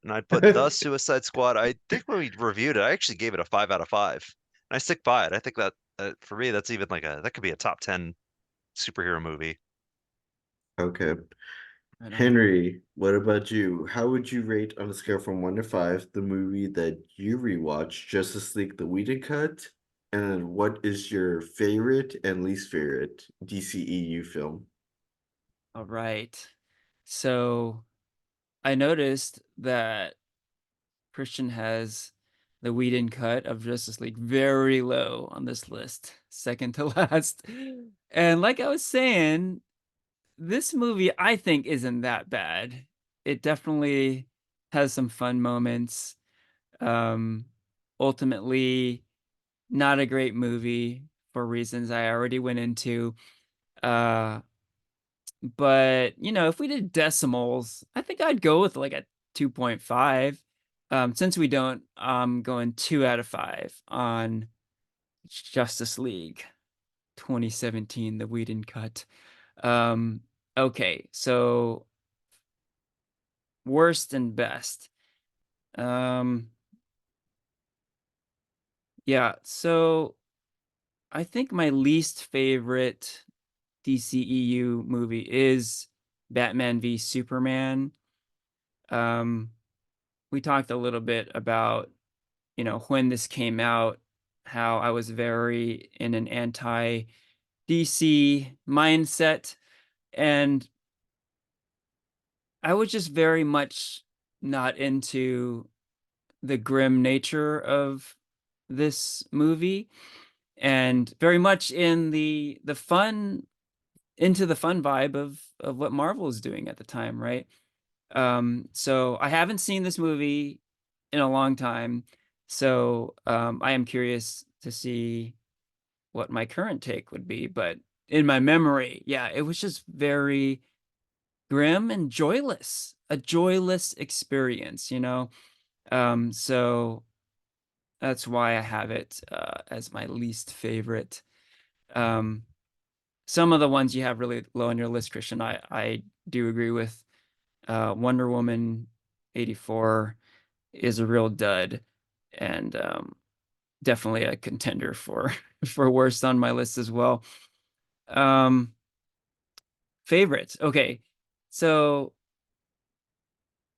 and I'd put the Suicide Squad. I think when we reviewed it, I actually gave it a 5 out of 5. And I stick by it. I think that for me, that's even that could be a top 10 superhero movie. Okay. Right on. Henry, what about you? How would you rate on a scale from 1 to 5 the movie that you rewatched, Justice League the Whedon Cut? And what is your favorite and least favorite DCEU film? All right. So I noticed that Christian has the Whedon cut of Justice League very low on this list, second to last. And like I was saying, this movie I think isn't that bad. It definitely has some fun moments. Um, Ultimately, not a great movie for reasons I already went into. Uh, but if we did decimals, I think I'd go with like a 2.5. Since we don't, I'm going 2 out of 5 on Justice League 2017, the Whedon cut. Okay, so worst and best. Yeah, so I think my least favorite DCEU movie is Batman v Superman. We talked a little bit about, when this came out, how I was very in an anti-DC mindset, and I was just very much not into the grim nature of this movie, and very much in the fun into the fun vibe of what Marvel is doing at the time, right? So I haven't seen this movie in a long time, so I am curious to see what my current take would be. But in my memory, yeah, it was just very grim and joyless, a joyless experience. So that's why I have it as my least favorite. Um, some of the ones you have really low on your list, Christian, I do agree with. Wonder Woman 84 is a real dud, and definitely a contender for for worst on my list as well. Um, Favorites. Okay, so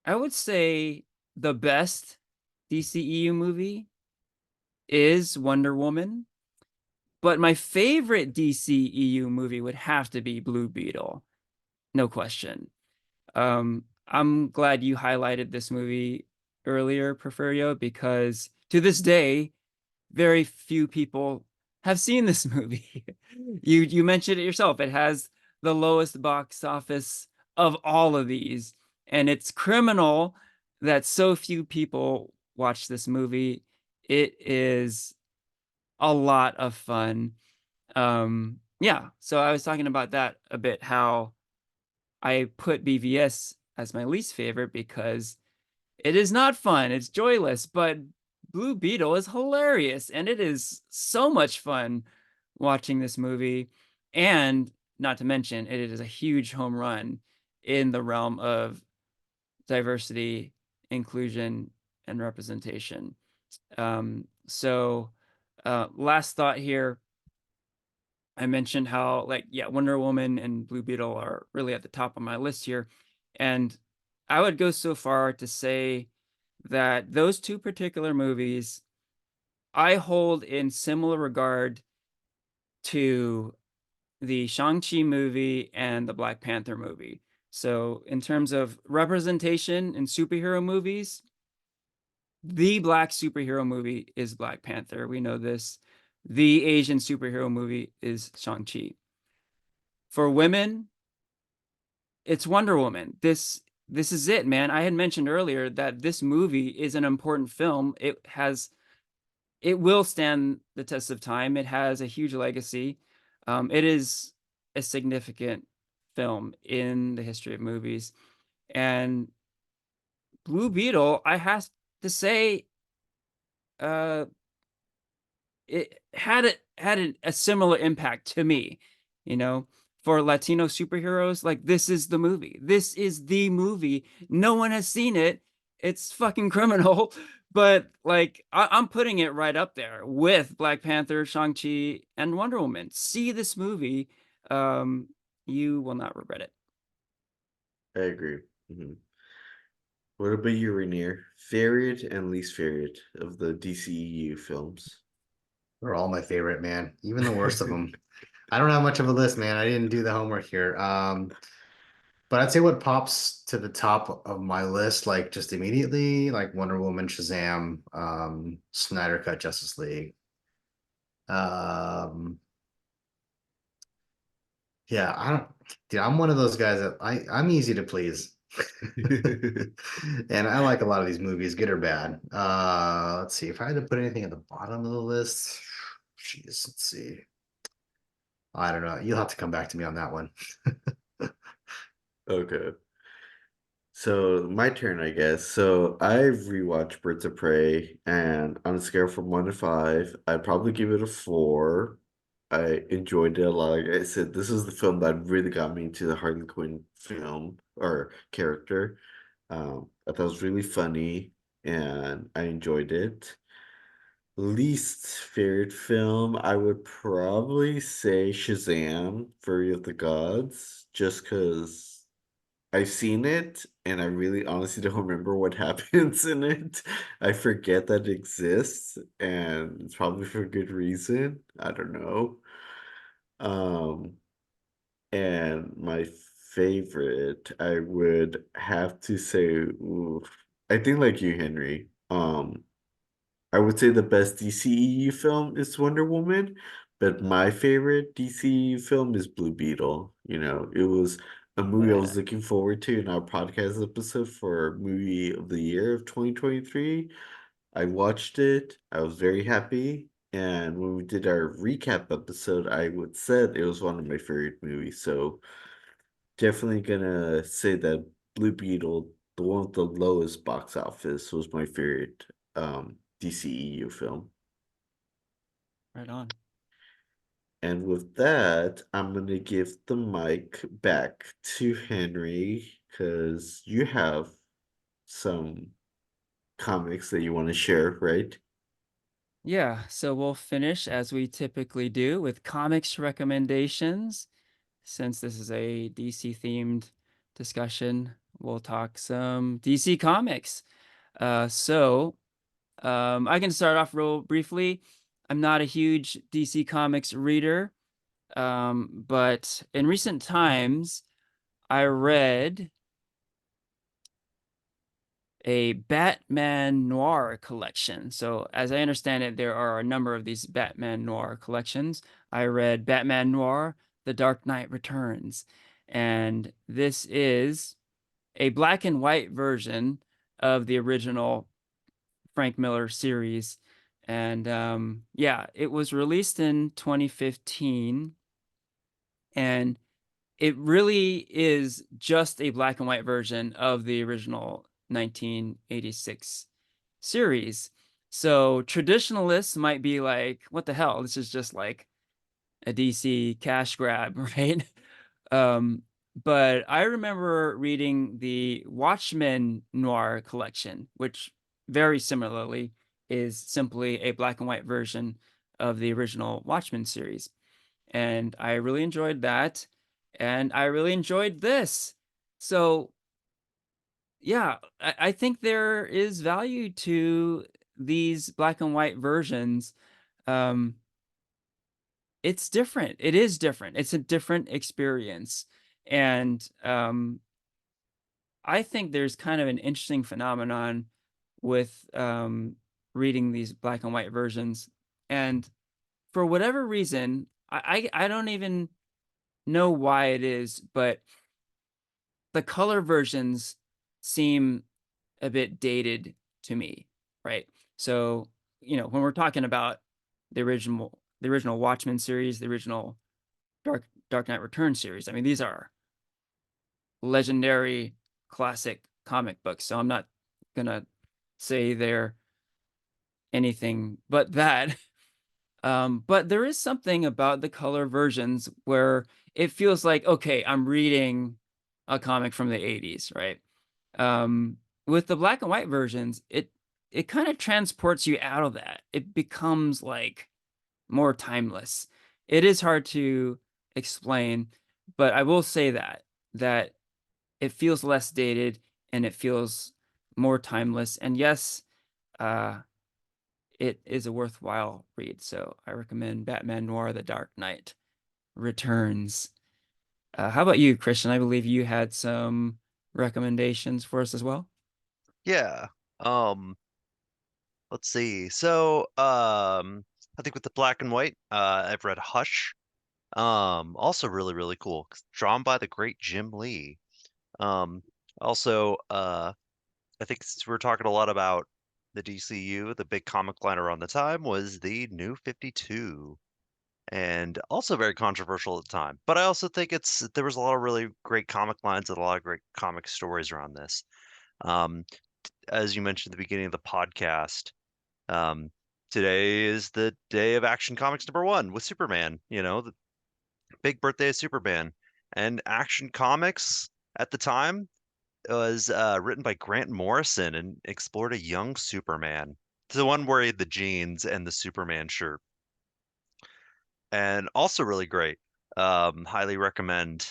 I would say the best DCEU movie is Wonder Woman, but my favorite DCEU movie would have to be Blue Beetle, no question. I'm glad you highlighted this movie earlier, Porfirio, because to this day, very few people have seen this movie. You mentioned it yourself. It has the lowest box office of all of these, and it's criminal that so few people watch this movie. It is a lot of fun. Yeah, so I was talking about that a bit, how I put BVS as my least favorite because it is not fun. It's joyless, but Blue Beetle is hilarious, and it is so much fun watching this movie. And not to mention, it is a huge home run in the realm of diversity, inclusion, and representation. So, last thought here. I mentioned how, like, yeah, Wonder Woman and Blue Beetle are really at the top of my list here. And I would go so far to say that those two particular movies I hold in similar regard to the Shang-Chi movie and the Black Panther movie. So, in terms of representation in superhero movies, the black superhero movie is Black Panther. We know this. The Asian superhero movie is Shang-Chi. For women, it's Wonder Woman. This is it, man. I had mentioned earlier that this movie is an important film. It will stand the test of time. It has a huge legacy. It is a significant film in the history of movies. And Blue Beetle, I have to say, uh, it had a similar impact to me, you know, for Latino superheroes. Like, this is the movie. This is the movie. No one has seen it. It's fucking criminal. But like, I'm putting it right up there with Black Panther, Shang-Chi, and Wonder Woman. See this movie. Um, you will not regret it. I agree. Mhm. What about you, Ranier? Favorite and least favorite of the DCEU films? They're all my favorite, man. Even the worst of them. I don't have much of a list, man. I didn't do the homework here. But I'd say what pops to the top of my list, like just immediately, like Wonder Woman, Shazam, Snyder Cut Justice League. Um, yeah, I don't, dude, I'm one of those guys that I'm easy to please. And I like a lot of these movies, good or bad. Let's see if I had to put anything at the bottom of the list. Jeez, let's see. I don't know. You'll have to come back to me on that one. Okay. So my turn, I guess. So I've rewatched Birds of Prey, and on a scale from 1 to 5, I'd probably give it a 4. I enjoyed it a lot. Like I said, this is the film that really got me into the Harley Quinn film or character. I thought it was really funny, and I enjoyed it. Least favorite film, I would probably say Shazam, Fury of the Gods, just because I've seen it and I really honestly don't remember what happens in it. I forget that it exists, and it's probably for good reason. I don't know. Um, and my favorite, I would have to say, oof, I think like you, Henry. I would say the best DCEU film is Wonder Woman, but my favorite DCEU film is Blue Beetle. It was a movie I was looking forward to in our podcast episode for movie of the year of 2023. I watched it. I was very happy. And when we did our recap episode, I would said it was one of my favorite movies. So definitely gonna say that Blue Beetle, the one with the lowest box office, was my favorite DCEU film. Right on. And with that, I'm gonna give the mic back to Henry because you have some comics that you want to share, right? Yeah, so we'll finish as we typically do with comics recommendations. Since this is a DC themed discussion, we'll talk some DC comics. I can start off real briefly. I'm not a huge DC Comics reader, but in recent times, I read a Batman Noir collection. So, as I understand it, there are a number of these Batman Noir collections. I read Batman Noir, The Dark Knight Returns, and this is a black and white version of the original Frank Miller series. And yeah, it was released in 2015, and it really is just a black and white version of the original 1986 series. So traditionalists might be like, what the hell? This is just like a DC cash grab, right? Um, but I remember reading the Watchmen Noir collection, which very similarly is simply a black and white version of the original Watchmen series. And I really enjoyed that. And I really enjoyed this. So, yeah, I think there is value to these black and white versions. Um, it's different. It is different. It's a different experience. And I think there's kind of an interesting phenomenon with reading these black and white versions. And for whatever reason, I don't even know why it is, but the color versions seem a bit dated to me, right? So, when we're talking about the original Watchmen series, the original Dark Knight Returns series, I mean, these are legendary classic comic books. So I'm not gonna say they're anything but that. But there is something about the color versions where it feels like, okay, I'm reading a comic from the 80s, right? With the black and white versions, it kind of transports you out of that. It becomes like more timeless. It is hard to explain, but I will say that it feels less dated and it feels more timeless. And yes, uh, it is a worthwhile read. So I recommend Batman Noir: The Dark Knight Returns. How about you, Christian? I believe you had some recommendations for us as well. Yeah. Um, let's see. So, I think with the black and white, I've read Hush. Also really, really cool. Drawn by the great Jim Lee. Um, also, I think since we're talking a lot about the DCU, the big comic line around the time was the New 52, and also very controversial at the time. But I also think there was a lot of really great comic lines and a lot of great comic stories around this. Um, as you mentioned at the beginning of the podcast, um, today is the day of Action Comics #1 with Superman. The big birthday of Superman, and Action Comics at the time was written by Grant Morrison and explored a young Superman. It's the one where he had the jeans and the Superman shirt, and also really great. Highly recommend,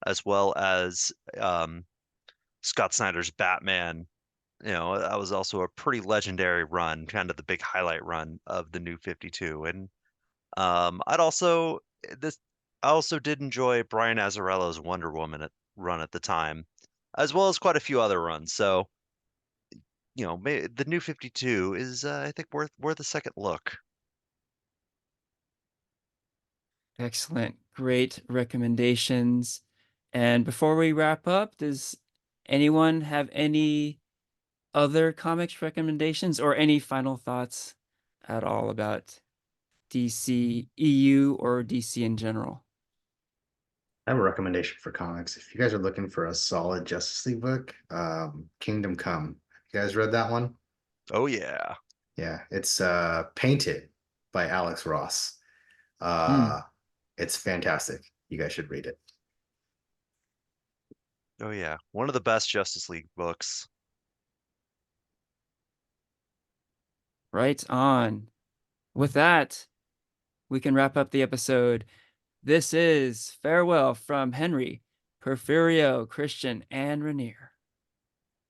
as well as um, Scott Snyder's Batman. That was also a pretty legendary run, kind of the big highlight run of the New 52. And I'd also this I also did enjoy Brian Azzarello's Wonder Woman run at the time, as well as quite a few other runs. So the New 52 is I think worth a second look. Excellent. Great recommendations. And before we wrap up, does anyone have any other comics recommendations or any final thoughts at all about DCEU or DC in general? I have a recommendation for comics. If you guys are looking for a solid Justice League book, Kingdom Come. You guys read that one? Oh yeah. Yeah, it's painted by Alex Ross. Hmm. It's fantastic. You guys should read it. Oh yeah. One of the best Justice League books. Right on. With that, we can wrap up the episode. This is farewell from Henry, Porfirio, Christian, and Ranier.